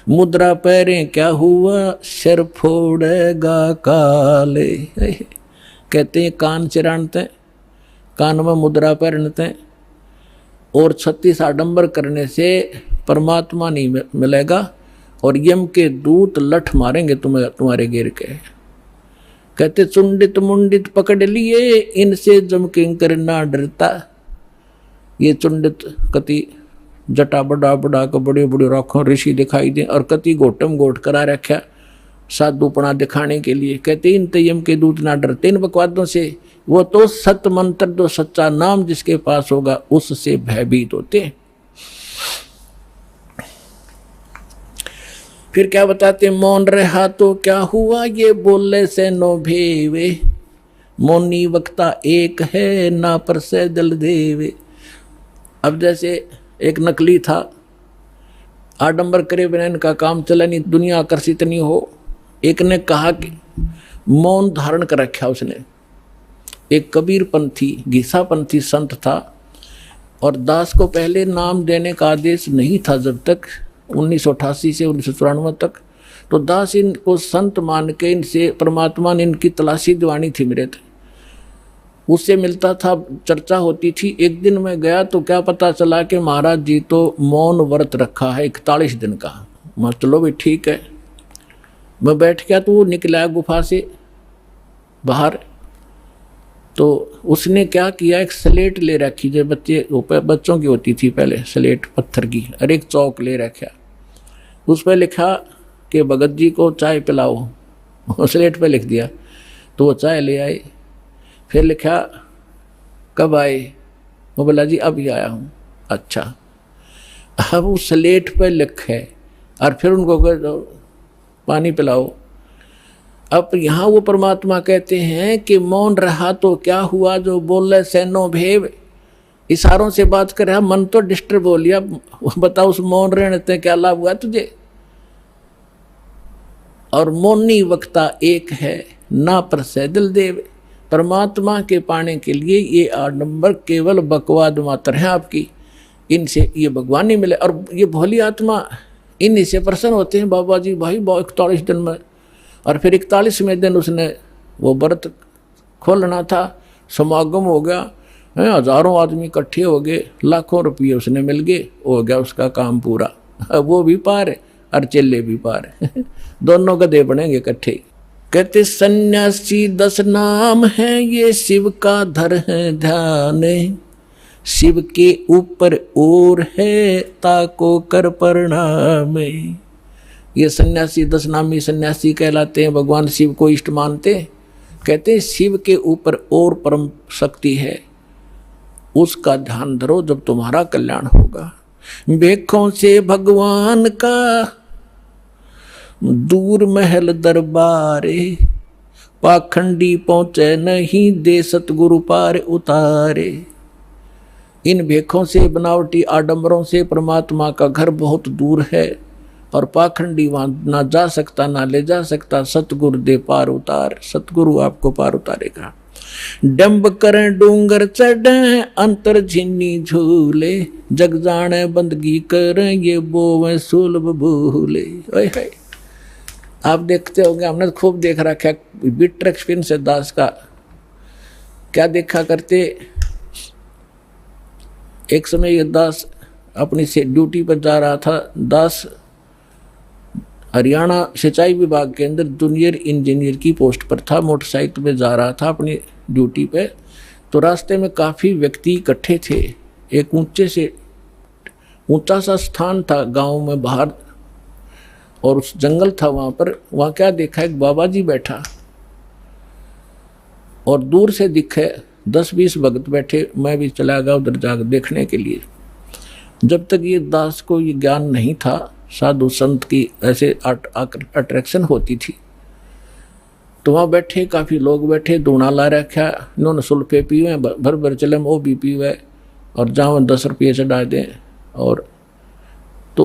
मुद्रा पैरे क्या हुआ सिर फोड़ेगा काले। कहते हैं कान चिरानते, कान में मुद्रा पहनते और 36 आडंबर करने से परमात्मा नहीं मिलेगा, और यम के दूत लठ मारेंगे तुम्हें तुम्हारे गिर के। कहते चुंडित मुंडित पकड़ लिए इनसे जम किंकर ना डरता। ये चुंडित कति जटा बड़ा बड़ा को बड़े बड़े राखों ऋषि दिखाई दे, और कति गोटम गोट करा रखा साधुपना दिखाने के लिए। कहते इन यम के दूत ना डरते इन बकवादों से, वो तो सत मंत्र जो सच्चा नाम जिसके पास होगा उससे भयभीत होते। फिर क्या बताते, मौन रहा तो क्या हुआ ये बोले से नो भेवे, मौनी वक्ता एक है ना पर से दल देवे। अब जैसे एक नकली था, आडंबर करे बिना इनका काम चला नहीं, दुनिया आकर्षित नहीं हो। एक ने कहा कि मौन धारण कर रखा उसने। एक कबीर पंथी घिसा पंथी संत था, और दास को पहले नाम देने का आदेश नहीं था जब तक 1988 से 1994 तक। तो दास इनको संत मान के इनसे परमात्मा ने इनकी तलाशी दिवानी थी मेरे थे, उससे मिलता था, चर्चा होती थी। एक दिन मैं गया तो क्या पता चला कि महाराज जी तो मौन व्रत रखा है 41 दिन का। मैं चलो भाई ठीक है, मैं बैठ गया तो वो निकला गुफा से बाहर। तो उसने क्या किया, एक स्लेट ले रखी जो बच्चों की होती थी पहले, स्लेट पत्थर की, और एक चौक ले रखा, उस पर लिखा कि भगत जी को चाय पिलाओ। स्लेट पे लिख दिया, तो वो चाय ले आए। फिर लिखा कब आए, वो बोला जी अभी आया हूँ। अच्छा, अब उस स्लेट पे लिखे और फिर उनको पानी पिलाओ। अब यहाँ वो परमात्मा कहते हैं कि मौन रहा तो क्या हुआ जो बोले से नो भेव, इशारों से बात कर रहा, मन तो डिस्टर्ब हो लिया। बताओ उस मौन रहने से क्या लाभ हुआ तुझे। और मौनी वक्ता एक है ना पर से दिल देव, परमात्मा के पाने के लिए ये आडंबर केवल बकवाद मात्र है आपकी, इनसे ये भगवान नहीं मिले। और ये भोली आत्मा इन्हीं से प्रसन्न होते हैं। बाबा जी भाई 41 दिन में, और फिर 41वें दिन उसने वो व्रत खोलना था, समागम हो गया, हजारों आदमी इकट्ठे हो गए, लाखों रुपये उसने मिल गए, हो गया उसका काम पूरा। अब वो भी पार है और चेले भी पार है। दोनों गधे बनेंगे इकट्ठे। कहते सन्यासी 10 नाम है ये शिव का धर है ध्यान, शिव के ऊपर और है ताको कर प्रणाम। ये सन्यासी 10 नामी सन्यासी कहलाते हैं, भगवान शिव को इष्ट मानते। कहते हैं शिव के ऊपर और परम शक्ति है, उसका ध्यान धरो जब तुम्हारा कल्याण होगा। भेखों से भगवान का दूर महल दरबारे, पाखंडी पहुँचे नहीं दे सतगुरु पार उतारे। इन भेखों से बनावटी आडंबरों से परमात्मा का घर बहुत दूर है, और पाखंडी वहाँ ना जा सकता ना ले जा सकता। सतगुरु दे पार उतार, सतगुरु आपको पार उतारेगा। डंब करें डूंगर चढ़े अंतर झिन्नी झूले, जग जाने बंदगी करें ये बोवे सुलभ भूले। आप देखते होंगे, हमने तो खूब देख रखा है बिटर एक्सपीरियंस है दास का। क्या देखा करते, एक समय ये दास अपनी से ड्यूटी पर जा रहा था। दास हरियाणा सिंचाई विभाग के अंदर जूनियर इंजीनियर की पोस्ट पर था, मोटरसाइकिल पे जा रहा था अपनी ड्यूटी पे। तो रास्ते में काफ़ी व्यक्ति इकट्ठे थे। एक ऊंचा सा स्थान था गांव में बाहर, और उस जंगल था वहाँ पर। वहाँ क्या देखा, एक बाबा जी बैठा, और दूर से दिखे 10-20 भगत बैठे। मैं भी चला गया उधर जाकर देखने के लिए। जब तक ये दास को ये ज्ञान नहीं था साधु संत की ऐसे अट्रैक्शन होती थी, तो वहाँ बैठे काफ़ी लोग बैठे, दूना ला रखा, इन्होंने सुल्फे पीवे, भर भर चले वो भी पीवे, और जहाँ 10 रुपये चढ़ा दें। और तो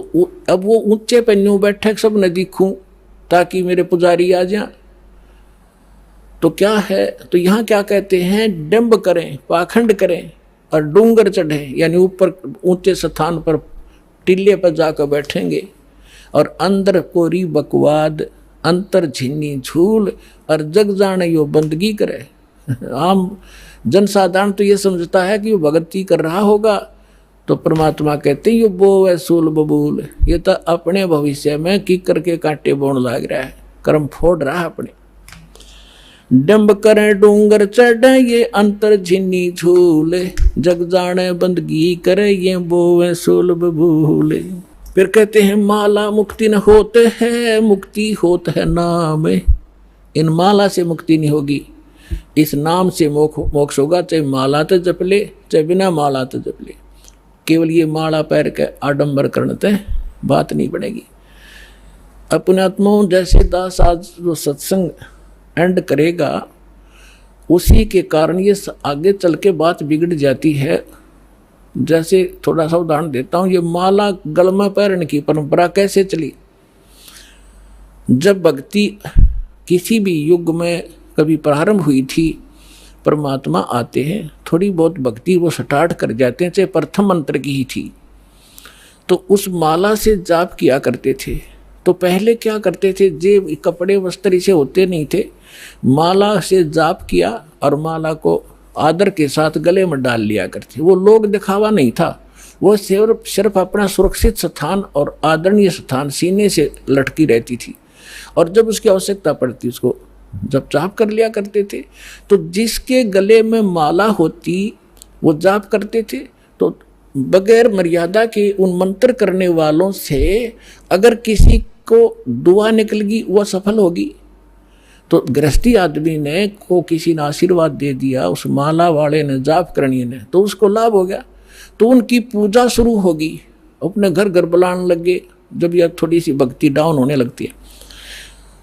अब वो ऊंचे पे न्यू बैठे, सब न दिखूं ताकि मेरे पुजारी आ जाए। तो क्या है, तो यहाँ क्या कहते हैं, डंब करें, पाखंड करें और डूंगर चढ़े, यानी ऊपर ऊंचे स्थान पर टिल्ले पर जाकर बैठेंगे, और अंदर कोरी बकवाद, अंतर झिन्नी झूल, और जग जाने यो बंदगी करे। आम जनसाधारण तो ये समझता है कि वो भगती कर रहा होगा, तो परमात्मा कहते यो बो है सूल बबूल, ये तो अपने भविष्य में की करके कांटे बोन लाग रहा है, कर्म फोड़ रहा है अपने। डंब करे डूंगर चढ़े ये अंतर झिन्नी झूले, जग जाने बंदगी करे ये बोवे सूल बबूले। फिर कहते हैं माला मुक्ति न होते है, मुक्ति होता है नाम। इन माला से मुक्ति नहीं होगी, इस नाम से मोक्ष होगा। चाहे माला तो जप ले, चाहे बिना माला तो जप ले। केवल ये माला पैर के आडंबर करते बात नहीं बनेगी। अपने आत्माओं जैसे दास आज जो सत्संग एंड करेगा, उसी के कारण ये आगे चल के बात बिगड़ जाती है। जैसे थोड़ा सा उदाहरण देता हूँ, ये माला गल में पहनने की परंपरा कैसे चली। जब भक्ति किसी भी युग में कभी प्रारंभ हुई थी, परमात्मा आते हैं, थोड़ी बहुत भक्ति वो स्टार्ट कर जाते हैं, चाहे प्रथम मंत्र की ही थी, तो उस माला से जाप किया करते थे। तो पहले क्या करते थे, जे कपड़े वस्त्र इसे होते नहीं थे, माला से जाप किया और माला को आदर के साथ गले में डाल लिया करते। वो लोग दिखावा नहीं था, वो सिर्फ अपना सुरक्षित स्थान और आदरणीय स्थान सीने से लटकी रहती थी, और जब उसकी आवश्यकता पड़ती उसको जब जाप कर लिया करते थे। तो जिसके गले में माला होती वो जाप करते थे, तो बगैर मर्यादा के उन मंत्र करने वालों से अगर किसी को दुआ निकल गई वह सफल होगी। तो गृहस्थी आदमी ने को किसी ने आशीर्वाद दे दिया, उस माला वाले ने, जाप करनी ने, तो उसको लाभ हो गया। तो उनकी पूजा शुरू होगी, अपने घर घर बुलाने लगे। जब यह थोड़ी सी भक्ति डाउन होने लगती है,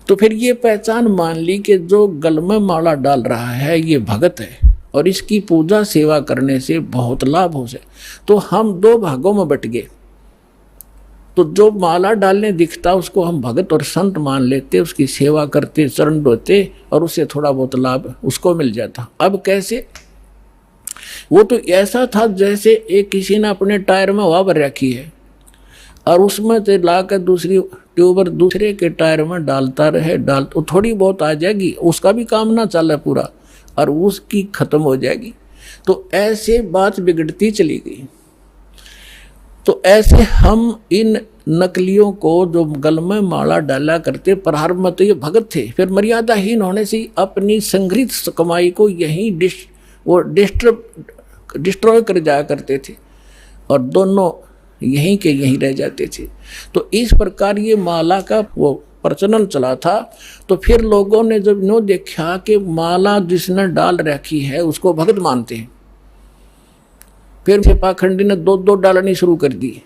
तो फिर ये पहचान मान ली कि जो गल में माला डाल रहा है ये भगत है, और इसकी पूजा सेवा करने से बहुत लाभ हो जाए। तो हम 2 भागों में बट गए। तो जो माला डालने दिखता उसको हम भगत और संत मान लेते, उसकी सेवा करते, चरण धोते, और उससे थोड़ा बहुत लाभ उसको मिल जाता। अब कैसे, वो तो ऐसा था जैसे एक किसी ने अपने टायर में हवा भर रखी है, और उसमें से लाकर दूसरी ट्यूबर दूसरे के टायर में डालता रहे, तो थोड़ी बहुत आ जाएगी, उसका भी काम ना चले पूरा, और उसकी खत्म हो जाएगी। तो ऐसे बात बिगड़ती चली गई। तो ऐसे हम इन नकलियों को जो गल में माला डाला करते, प्रारंभ में तो ये भगत थे, फिर मर्यादाहीन होने से अपनी संग्रहित कमाई को यहीं डिस्ट्रॉय कर जाया करते थे, और दोनों यहीं के यहीं रह जाते थे। तो इस प्रकार ये माला का वो प्रचलन चला था। तो फिर लोगों ने जब नो देखा कि माला जिसने डाल रखी है उसको भगत मानते हैं, फिर से पाखंडी ने 2 डालनी शुरू कर दी।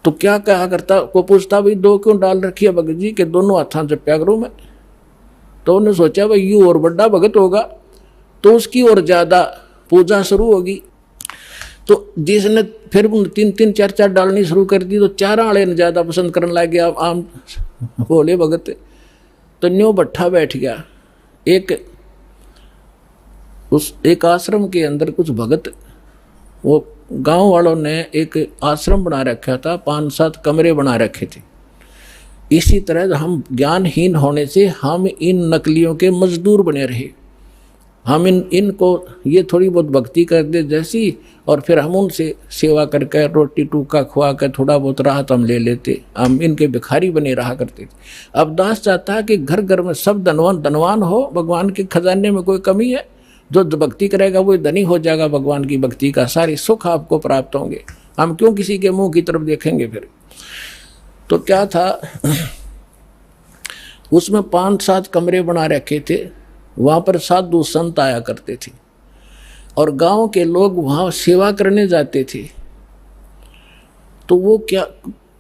तो क्या कहा करता, को पूछता भाई 2 क्यों डाल रखी है भगत जी के, दोनों हाथों से प्यागरों में। तो उन्होंने सोचा भाई यू और बड़ा भगत होगा, तो उसकी और ज्यादा पूजा शुरू होगी। तो जिसने फिर 3-3, 4-4 डालनी शुरू कर दी, तो 4 वाले ने ज्यादा पसंद करने लग गया आम भोले भगत। तो न्यू भट्ठा बैठ गया। एक आश्रम के अंदर कुछ भगत, वो गांव वालों ने एक आश्रम बना रखा था, 5-7 कमरे बना रखे थे। इसी तरह हम ज्ञानहीन होने से हम इन नकलियों के मजदूर बने रहे। हम इनको ये थोड़ी बहुत भक्ति कर दे जैसी, और फिर हम उनसे सेवा करके रोटी टूका खुआ कर थोड़ा बहुत राहत हम ले लेते, हम इनके भिखारी बने रहा करते थे। अब दास चाहता है कि घर घर में सब धनवान हो, भगवान के खजाने में कोई कमी है? जो भक्ति करेगा वो धनी हो जाएगा भगवान की भक्ति का, सारे सुख आपको प्राप्त होंगे। हम क्यों किसी के मुंह की तरफ देखेंगे फिर? तो क्या था, उसमें 5-7 कमरे बना रखे थे, वहाँ पर साधु संत आया करते थे और गांव के लोग वहाँ सेवा करने जाते थे। तो वो क्या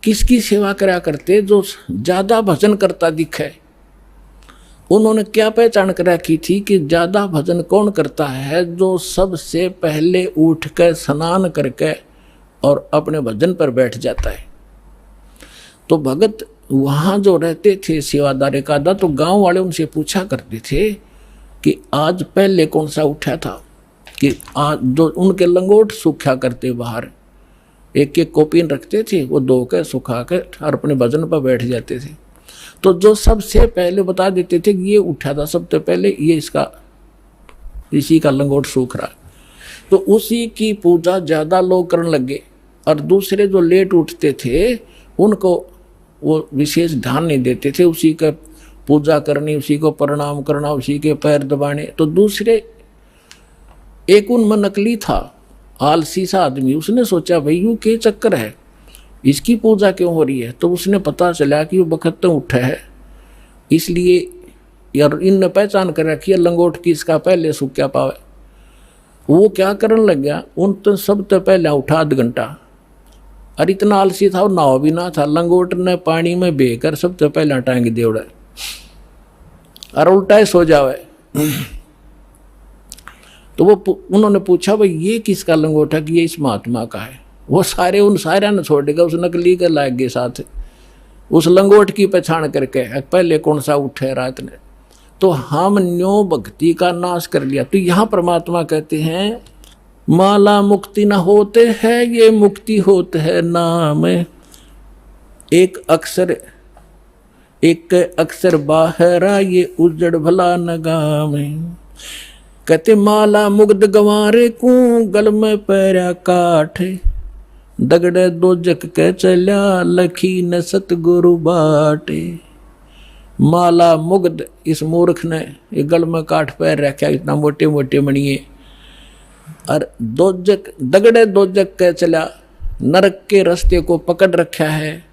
किसकी सेवा करा करते? जो ज़्यादा भजन करता दिखे। उन्होंने क्या पहचान कर रखी थी कि ज़्यादा भजन कौन करता है? जो सबसे पहले उठ कर स्नान करके और अपने भजन पर बैठ जाता है। तो भगत वहाँ जो रहते थे सेवादार एकादा, तो गांव वाले उनसे पूछा करते थे कि आज पहले कौन सा उठा था, कि आज जो उनके लंगोट सूखा करते बाहर, एक एक कॉपीन रखते थे, वो धो के सुखा के और अपने भजन पर बैठ जाते थे। तो जो सबसे पहले बता देते थे कि ये उठा था सबसे पहले, ये इसी का लंगोट सूख रहा, तो उसी की पूजा ज़्यादा लोग करने लगे। और दूसरे जो लेट उठते थे उनको वो विशेष ध्यान नहीं देते थे, उसी का पूजा करनी, उसी को प्रणाम करना, उसी के पैर दबाने। तो दूसरे एक उनमें नकली था, आलसी सा आदमी, उसने सोचा भाई यूँ के चक्कर है, इसकी पूजा क्यों हो रही है? तो उसने पता चला कि वो बखत उठा है, इसलिए यार इनने पहचान कर रखी है लंगोट की, इसका पहले सूख क्या पावे। वो क्या करने लग गया, उन तो सब तो पहले उठा आध घंटा, और इतना आलसी था, और नाव भी ना था, लंगोट ने पानी में बेकर सब तो पहले टांग देवड़ा और उल्टा ही सो जावे। तो वो उन्होंने पूछा भाई ये किसका लंगोट है? कि ये इस महात्मा का है। वो सारे उन सारे ने छोड़ देगा, उस नकली के लायक के साथ उस लंगोट की पहचान करके पहले कौन सा उठे रात ने। तो हम न्यो भक्ति का नाश कर लिया। तो यहाँ परमात्मा कहते हैं माला मुक्ति न होते है, ये मुक्ति होते है नाम। एक अक्षर बाहरा, ये उजड़ भला नगाम। कहते माला मुग्ध गंवारे को, गल में पैरा काठ। दगड़े दो जग के चल्या, लखी न सतगुरु बाटे। माला मुग्ध, इस मूर्ख ने ये गल में काठ पैर रखा, इतना मोटे मोटे मणिये। और दगड़े दो जग के चला, नरक के रास्ते को पकड़ रखा है।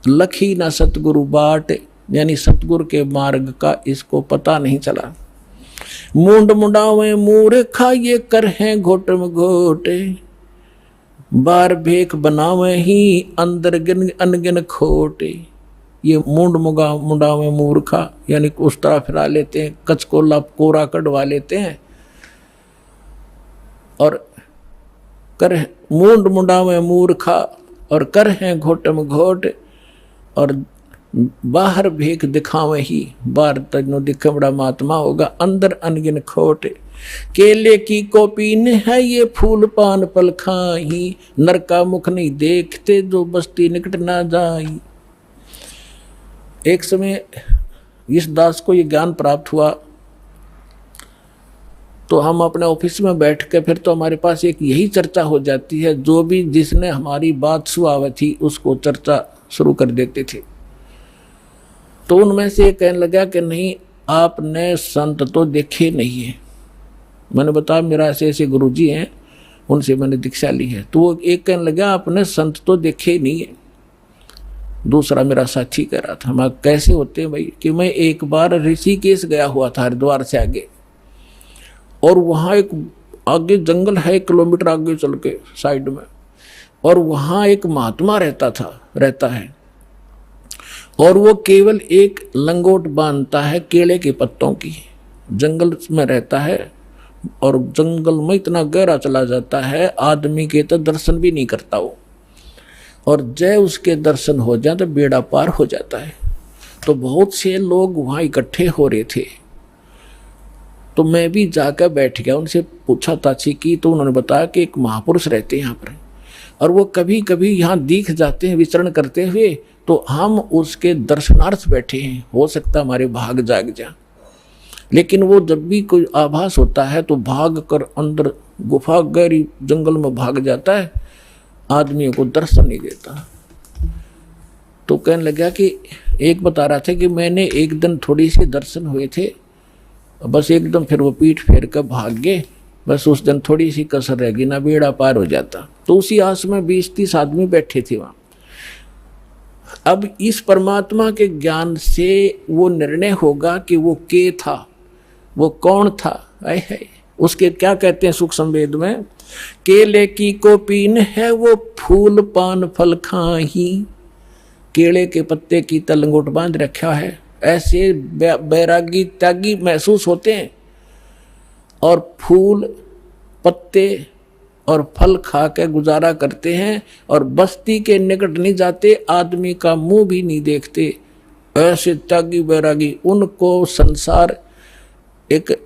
लखी ना सतगुरु बाट, यानी सतगुरु के मार्ग का इसको पता नहीं चला। मुंड मुंडावे मूर्खा, ये कर हैं घोट में घोटे। बार भेख बनावे ही, अंदर अनगिन खोटे। ये मुंडावे मूर्खा, यानी उस तरह फिरा लेते हैं, कचकोला कोरा कटवा लेते हैं। और कर मुंड मुंडावे मूर्खा, और कर हैं घोट में घोट। और बाहर भेख दिखावे ही, बाहर तजनो दिखे बड़ा महात्मा होगा, अंदर अनगिन खोट। केले की कोपीन है, ये फूल पान पल खाही। नर का मुख नहीं देखते, जो बस्ती निकट ना जाई। एक समय इस दास को ये ज्ञान प्राप्त हुआ, तो हम अपने ऑफिस में बैठ के फिर तो हमारे पास एक यही चर्चा हो जाती है, जो भी जिसने हमारी बात सुनाई थी उसको चर्चा शुरू कर देते थे। तो उनमें से कहने लगा कि नहीं, आपने संत तो देखे नहीं है। मैंने बताया मेरा ऐसे ऐसे गुरुजी हैं, उनसे मैंने दीक्षा ली है। तो वो एक कहने लगा आपने संत तो देखे नहीं है। दूसरा मेरा साथी कह रहा था, मैं कैसे होते हैं भाई? कि मैं एक बार ऋषिकेश गया हुआ था, हरिद्वार से आगे, और वहाँ एक आगे जंगल है, 1 किलोमीटर आगे चल के साइड में, और वहाँ एक महात्मा रहता है, और वो केवल एक लंगोट बांधता है केले के पत्तों की। जंगल में रहता है, और जंगल में इतना गहरा चला जाता है, आदमी के तो दर्शन भी नहीं करता वो, और जय उसके दर्शन हो जाए तो बेड़ा पार हो जाता है। तो बहुत से लोग वहाँ इकट्ठे हो रहे थे, तो मैं भी जाकर बैठ गया, उनसे पूछा ताछी की, तो उन्होंने बताया कि एक महापुरुष रहते हैं यहाँ पर। और वो कभी कभी यहाँ दिख जाते हैं विचरण करते हुए, तो हम उसके दर्शनार्थ बैठे हैं, हो सकता हमारे भाग जाग जाए। लेकिन वो जब भी कोई आभास होता है तो भाग कर अंदर गुफा गहरी जंगल में भाग जाता है, आदमियों को दर्शन नहीं देता। तो कहने लगा कि एक बता रहा था कि मैंने एक दिन थोड़ी सी दर्शन हुए थे, बस एकदम फिर वो पीठ फेर कर भाग गए, बस उस दिन थोड़ी सी कसर रह गई ना, बेड़ा पार हो जाता। तो उसी आस में 20-30 आदमी बैठे थे वहाँ। अब इस परमात्मा के ज्ञान से वो निर्णय होगा कि वो के था, वो कौन था। आए है उसके क्या कहते हैं सुख संवेद में, केले की कोपीन है वो फूल पान फल खाही, केले के पत्ते की तलंगोट बांध रखा है। ऐसे बैरागी त्यागी महसूस होते हैं और फूल पत्ते और फल खा के गुजारा करते हैं और बस्ती के निकट नहीं जाते, आदमी का मुंह भी नहीं देखते। ऐसे त्यागी बैरागी, उनको संसार एक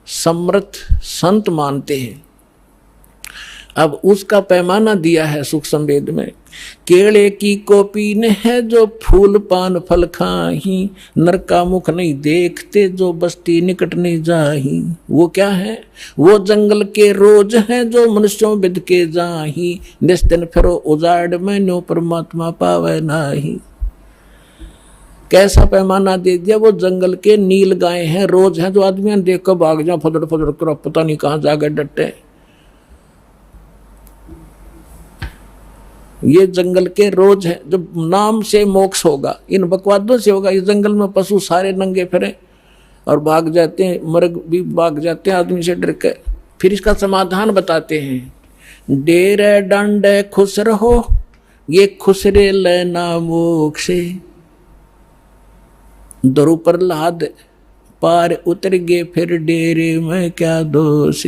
समर्थ संत मानते हैं। अब उसका पैमाना दिया है सुख संवेद में, केले की कोपीन है जो फूल पान फल खाही, नर का मुख नहीं देखते जो बस्ती निकट नहीं जाही। वो क्या है, वो जंगल के रोज हैं जो मनुष्यों बिद के जाही, निस्दिन फिरो उजाड़ में न्यो परमात्मा पावे नाही। कैसा पैमाना दे दिया, वो जंगल के नील गाय हैं, रोज हैं जो आदमी देख कर भाग जाओ फदड़ फदड़ कर, पता नहीं कहाँ जाकर डटे। ये जंगल के रोज है, जब नाम से मोक्ष होगा, इन बकवादों से होगा। इस जंगल में पशु सारे नंगे फिरे और भाग जाते हैं, मर्ग भी भाग जाते हैं आदमी से डर के। फिर इसका समाधान बताते हैं, डेरे डंडे खुश रहो ये खुसरे लेना मोक्ष, दरु प्रहलाद पार उतर गए फिर डेरे में क्या दोष।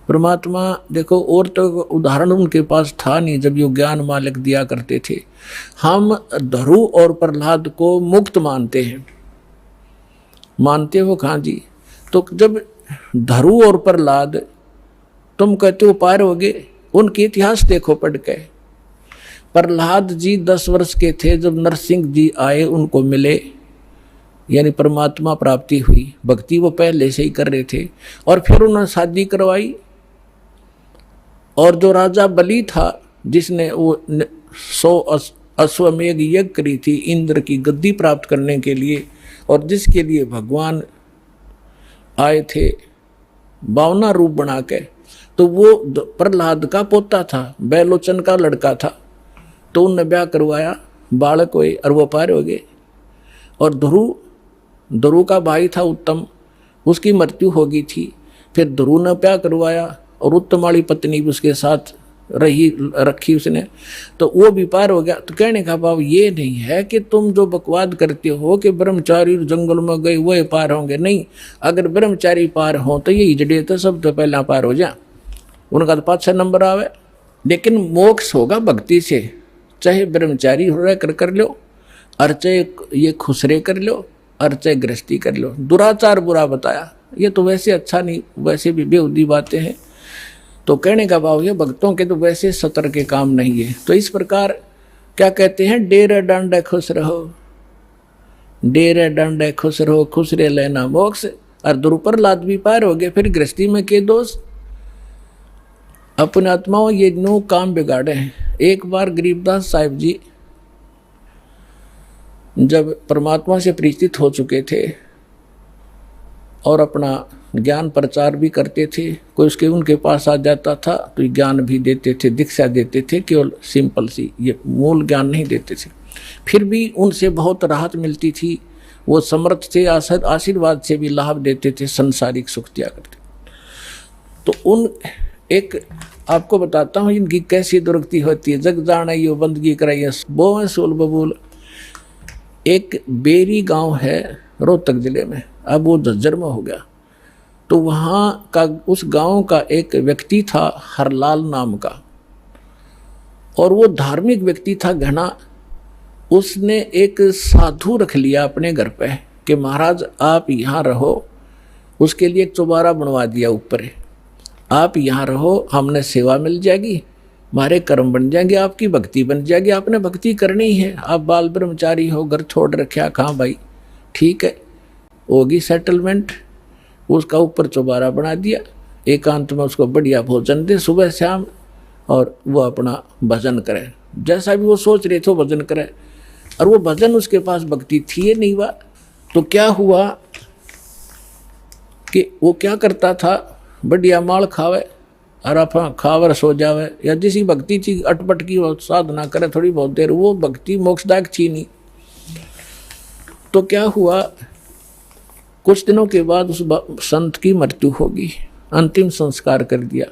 परमात्मा देखो, और तो उदाहरण उनके पास था नहीं जब ये ज्ञान मालिक दिया करते थे। हम धरु और प्रहलाद को मुक्त मानते हैं, मानते हो कहाँ जी? तो जब धरु और प्रहलाद तुम कहते हो पार हो गए, उनके इतिहास देखो पढ़ के। प्रहलाद जी 10 वर्ष के थे जब नरसिंह जी आए, उनको मिले, यानी परमात्मा प्राप्ति हुई। भक्ति वो पहले से ही कर रहे थे और फिर उन्होंने शादी करवाई। और जो राजा बलि था जिसने वो 100 अश्वमेघ यज्ञ करी थी इंद्र की गद्दी प्राप्त करने के लिए, और जिसके लिए भगवान आए थे 52 रूप बना के, तो वो प्रहलाद का पोता था, बैलोचन का लड़का था। तो उनने ब्याह करवाया, बालक हुए और वो पार हो गए। और ध्रुव का भाई था उत्तम, उसकी मृत्यु हो गई थी। फिर ध्रुव ने ब्याह करवाया और उत्तम वाली पत्नी भी उसके साथ रखी उसने, तो वो भी पार हो गया। तो कहने का भाव ये नहीं है कि तुम जो बकवाद करते हो कि ब्रह्मचारी जंगल में गए वो पार होंगे, नहीं। अगर ब्रह्मचारी पार हो तो ये हिजड़े तो सब तो पहला पार हो जा, उनका तो 5-6 नंबर आवे। लेकिन मोक्ष होगा भक्ति से, चाहे ब्रह्मचारी हो रहा कर लो, और चाहे ये खुसरे कर लो, और चाहे गृहस्थी कर लो। दुराचार बुरा बताया, ये तो वैसे अच्छा नहीं, वैसे भी बेहुदी बातें हैं। तो कहने का भाव ये, भक्तों के तो वैसे सतर के काम नहीं है। तो इस प्रकार क्या कहते हैं, डेरे डंडे खुश रहो, डेरे डंडे खुश रहो खुसरे लेना मोक्ष। और ध्रुव प्रहलाद भी पार हो गए। फिर गृहस्थी में के दोष, अपने आत्माओं ये नो काम बिगाड़े हैं। एक बार गरीबदास साहिब जी जब परमात्मा से परिचित हो चुके थे और अपना ज्ञान प्रचार भी करते थे, कोई उसके उनके पास आ जाता था तो ज्ञान भी देते थे, दीक्षा देते थे, केवल सिंपल सी, ये मूल ज्ञान नहीं देते थे। फिर भी उनसे बहुत राहत मिलती थी, वो समर्थ थे, आशीर्वाद से भी लाभ देते थे, संसारिक सुख दिया करते। तो उन एक आपको बताता हूँ इनकी कैसी दुर्गति होती है। जग जाना यो बंदगी कराइए बोए सोल बबूल। एक बेरी गांव है रोहतक जिले में, अब वो झज्जर में हो गया। तो वहाँ का उस गांव का एक व्यक्ति था हरलाल नाम का, और वो धार्मिक व्यक्ति था घना। उसने एक साधु रख लिया अपने घर पे कि महाराज आप यहाँ रहो। उसके लिए एक चौबारा बनवा दिया ऊपर, आप यहाँ रहो, हमने सेवा मिल जाएगी हमारे कर्म बन जाएंगे, आपकी भक्ति बन जाएगी, आपने भक्ति करनी है। आप बाल ब्रह्मचारी हो, घर छोड़ रखा, कहाँ भाई, ठीक है, होगी सेटलमेंट। उसका ऊपर चौबारा बना दिया, एकांत में उसको बढ़िया भोजन दे सुबह शाम, और वो अपना भजन करे, जैसा भी वो सोच रहे थे वो भजन करे। और वो भजन उसके पास भक्ति थी नहीं हुआ। तो क्या हुआ कि वो क्या करता था, बढ़िया माल खावे और आप खावर सो जावे, या जिसी भक्ति थी अटपट की साधना करे थोड़ी बहुत देर, वो भक्ति मोक्षदायक थी नहीं। तो क्या हुआ, कुछ दिनों के बाद उस संत की मृत्यु होगी, अंतिम संस्कार कर दिया।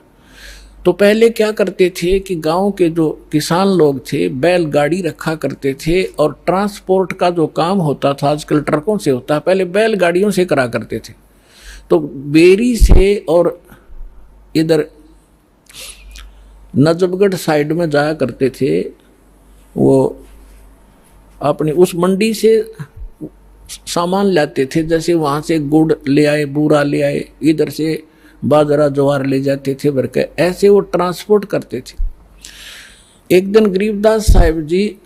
तो पहले क्या करते थे कि गांव के जो किसान लोग थे बैलगाड़ी रखा करते थे, और ट्रांसपोर्ट का जो काम होता था आजकल ट्रकों से होता है, पहले बैलगाड़ियों से करा करते थे। तो बेरी से और इधर नजफगढ़ साइड में जाया करते थे, वो अपनी उस मंडी से सामान लाते थे, जैसे वहाँ से गुड़ ले आए, बूरा ले आए, इधर से बाजरा ज्वार ले जाते थे भर के, ऐसे वो ट्रांसपोर्ट करते थे। एक दिन गरीबदास साहिब जी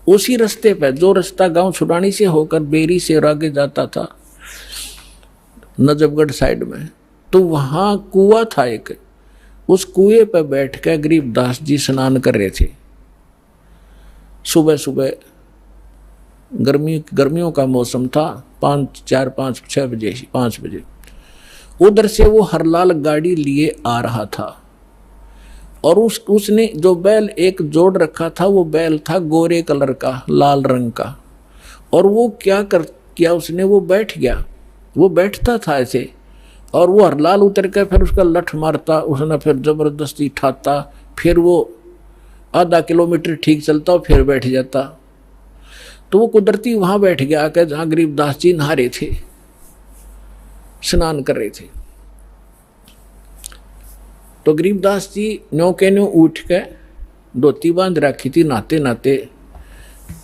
उसी रास्ते पे, जो रास्ता गांव छुड़ानी से होकर बेरी से और आगे जाता था नजफगढ़ साइड में, तो वहाँ कुआं था एक, उस कुएं पे बैठ कर गरीबदास जी स्नान कर रहे थे। सुबह सुबह गर्मियों का मौसम था, 5 बजे उधर से वो हरलाल गाड़ी लिए आ रहा था, और उसने जो बैल एक जोड़ रखा था, वो बैल था गोरे कलर का, लाल रंग का। और वो किया उसने, वो बैठ गया, वो बैठता था ऐसे, और वो हरलाल उतर कर फिर उसका लठ मारता, उसने फिर जबरदस्ती ठाता, फिर वो आधा किलोमीटर ठीक चलता और फिर बैठ जाता। तो वो कुदरती वहाँ बैठ गया आकर जहाँ गरीबदास जी नहा रहे थे, स्नान कर रहे थे। तो गरीबदास जी न्यो के न्यो उठ के धोती बांध रखी थी नहाते नहाते,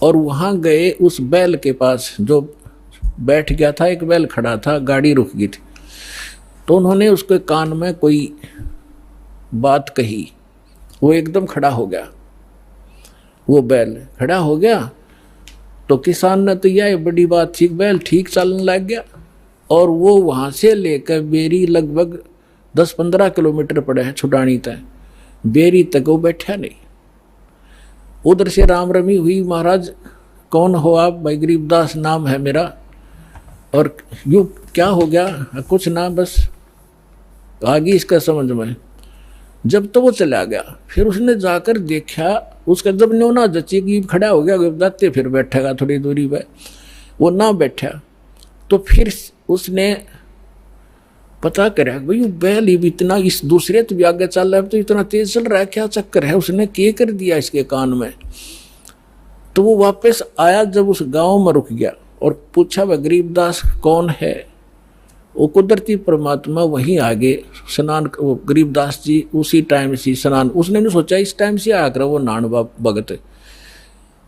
और वहाँ गए उस बैल के पास जो बैठ गया था, एक बैल खड़ा था, गाड़ी रुक गई थी। तो उन्होंने उसके कान में कोई बात कही, वो एकदम खड़ा हो गया, वो बैल खड़ा हो गया। तो किसान ने तो यह बड़ी बात थी, बैल ठीक चलने लग गया, और वो वहाँ से लेकर बेरी लगभग 10-15 किलोमीटर पड़े हैं छुटानी तक, बेरी तक वो बैठा नहीं। उधर से राम रमी हुई, महाराज कौन हो आप? भाई गरीबदास नाम है मेरा। और यूँ क्या हो गया? कुछ ना, बस आ गई इसका समझ में। जब तो वो चला गया, फिर उसने जाकर देखा, उसका जब न्यो ना जची की खड़ा हो गया जाते, फिर बैठेगा थोड़ी दूरी पे, वो ना बैठा। तो फिर उसने पता करा, भाई बैल भी इतना इस दूसरे तो भी आगे चल रहा है, तो इतना तेज चल रहा है, क्या चक्कर है? उसने क्या कर दिया इसके कान में। तो वो वापस आया, जब उस गांव में रुक गया और पूछा वह गरीबदास कौन है? वो कुदरती परमात्मा वहीं आगे स्नान, वो गरीबदास जी उसी टाइम से स्नान, उसने नहीं सोचा इस टाइम से आकर वो नान भगत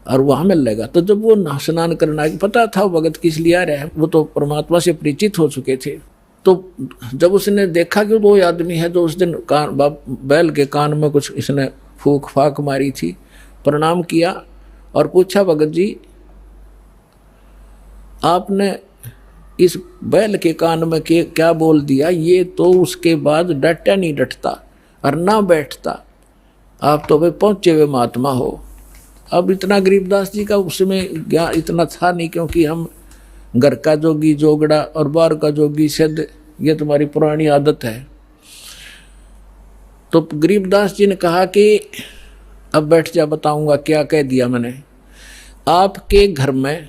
और वहाँ मिल लेगा। तो जब वो स्नान करना, पता था वो भगत किस लिए आ रहा है, वो तो परमात्मा से परिचित हो चुके थे। तो जब उसने देखा कि वो आदमी है जो उस दिन बैल के कान में कुछ इसने फूक फाक मारी थी, प्रणाम किया और पूछा, भगत जी आपने इस बैल के कान में क्या बोल दिया? ये तो उसके बाद डटा नहीं डटता और ना बैठता, आप तो भाई पहुँचे हुए महात्मा हो। अब इतना गरीबदास जी का उसमें ज्ञान इतना था नहीं, क्योंकि हम घर का जोगी जोगड़ा और बाहर का जोगी सिद्ध, ये तुम्हारी पुरानी आदत है। तो गरीबदास जी ने कहा कि अब बैठ जा, बताऊंगा क्या कह दिया मैंने। आपके घर में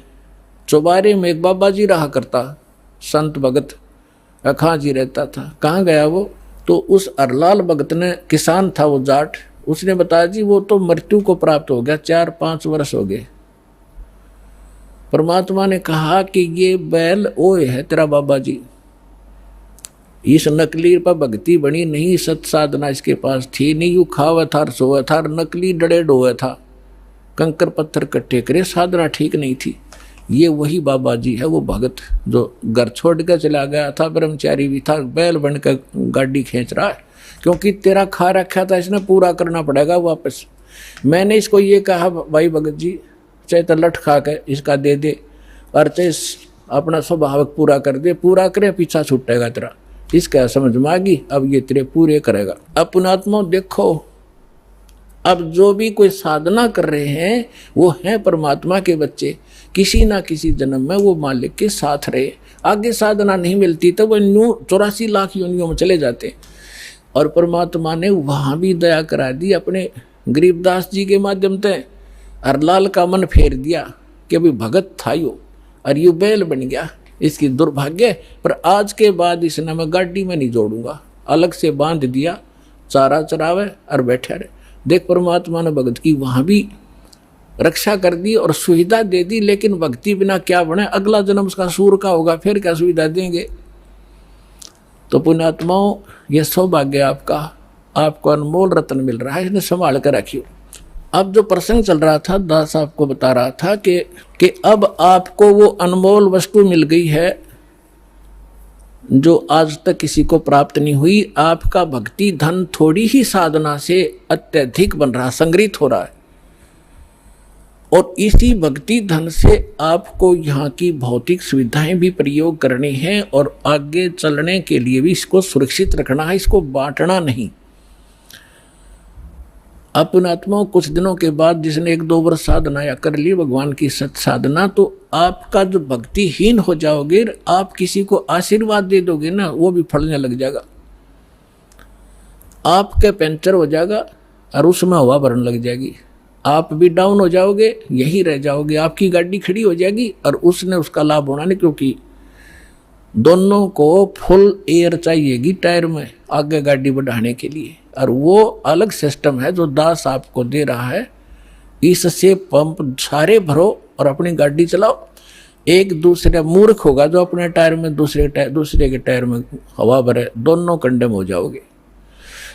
चौबारे में एक बाबा जी रहा करता, संत भगत अखा जी रहता था। कहाँ गया वो? तो उस अरलाल भगत ने, किसान था वो जाट, उसने बताया जी वो तो मृत्यु को प्राप्त हो गया, 4-5 वर्ष हो गए। परमात्मा ने कहा कि ये बैल ओए है तेरा बाबा जी, इस नकली पर भक्ति बनी नहीं, सत साधना इसके पास थी नहीं, यू खावा था सोया था, नकली डड़े डोया था, कंकर पत्थर कट्टे करे, साधना ठीक नहीं थी। ये वही बाबा जी है, वो भगत जो घर छोड़ कर चला गया था, ब्रह्मचारी भी था, बैल बनकर गाड़ी खींच रहा है। क्योंकि तेरा खा रखा था इसने पूरा करना पड़ेगा वापस। मैंने इसको ये कहा भाई भगत जी, चाहे तो लठ खा के इसका दे दे और चाहे अपना स्वभाव पूरा कर दे, पूरा करे पीछा छूटेगा तेरा। इसका समझ में आ गई, अब ये तेरे पूरे करेगा। अपनात्मा देखो, अब जो भी कोई साधना कर रहे हैं वो हैं परमात्मा के बच्चे, किसी ना किसी जन्म में वो मालिक के साथ रहे। आगे साधना नहीं मिलती तो वो 84 लाख योनियों में चले जाते। और परमात्मा ने वहाँ भी दया करा दी अपने गरीबदास जी के माध्यम से, और लाल का मन फेर दिया कि अभी भगत था यो और यू बैल बन गया। इसकी दुर्भाग्य, पर आज के बाद इसने मैं गाड़ी में नहीं जोड़ूंगा, अलग से बांध दिया, चारा चरावे और बैठे रहे। देख परमात्मा ने भगत की वहाँ भी रक्षा कर दी और सुविधा दे दी, लेकिन भक्ति बिना क्या बने, अगला जन्म उसका सूर का होगा, फिर क्या सुविधा देंगे। तो पुण्यात्माओं, ये सौभाग्य आपका, आपको अनमोल रत्न मिल रहा है, इसने संभाल कर रखियो। अब जो प्रसंग चल रहा था, दास आपको बता रहा था कि अब आपको वो अनमोल वस्तु मिल गई है जो आज तक किसी को प्राप्त नहीं हुई। आपका भक्ति धन थोड़ी ही साधना से अत्यधिक बन रहा, संग्रहित हो रहा है, और इसी भक्ति धन से आपको यहाँ की भौतिक सुविधाएं भी प्रयोग करनी है और आगे चलने के लिए भी इसको सुरक्षित रखना है, इसको बांटना नहीं। अपनात्मा कुछ दिनों के बाद जिसने 1-2 वर्ष साधना या कर ली भगवान की सत साधना, तो आपका जो भक्तिहीन हो जाओगे, आप किसी को आशीर्वाद दे दोगे ना, वो भी फलने लग जाएगा। आपके पंचर हो जाएगा और उसमें हवा भरने लग जाएगी, आप भी डाउन हो जाओगे, यही रह जाओगे, आपकी गाड़ी खड़ी हो जाएगी और उसने उसका लाभ होना नहीं, क्योंकि दोनों को फुल एयर चाहिएगी टायर में आगे गाड़ी बढ़ाने के लिए, और वो अलग सिस्टम है जो दास आपको दे रहा है। इससे पंप सारे भरो और अपनी गाड़ी चलाओ। एक दूसरे मूर्ख होगा जो अपने टायर में दूसरे के टायर में हवा भरे, दोनों कंडेम हो जाओगे।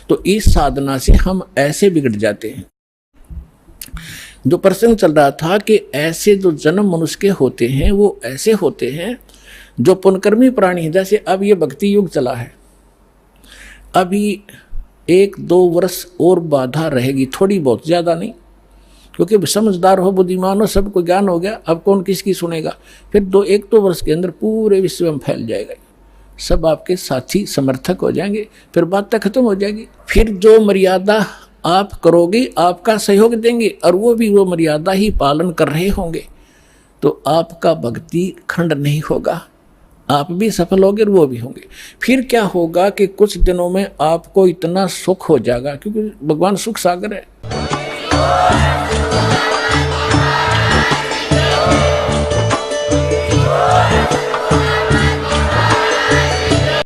तो इस साधना से हम ऐसे बिगड़ जाते हैं। जो प्रसंग चल रहा था कि ऐसे जो जन्म मनुष्य के होते हैं वो ऐसे होते हैं जो पुनकर्मी प्राणी हैं। जैसे अब ये भक्ति युग चला है, अभी 1-2 वर्ष और बाधा रहेगी, थोड़ी बहुत, ज़्यादा नहीं, क्योंकि समझदार हो, बुद्धिमान हो, सबको ज्ञान हो गया, अब कौन किसकी सुनेगा। फिर 1-2 वर्ष के अंदर पूरे विश्व में फैल जाएगा, सब आपके साथी समर्थक हो जाएंगे, फिर बात तक खत्म हो जाएगी। फिर जो मर्यादा आप करोगे आपका सहयोग देंगे और वो भी वो मर्यादा ही पालन कर रहे होंगे, तो आपका भक्ति खंड नहीं होगा, आप भी सफल होंगे और वो भी होंगे। फिर क्या होगा कि कुछ दिनों में आपको इतना सुख हो जाएगा, क्योंकि भगवान सुख सागर है।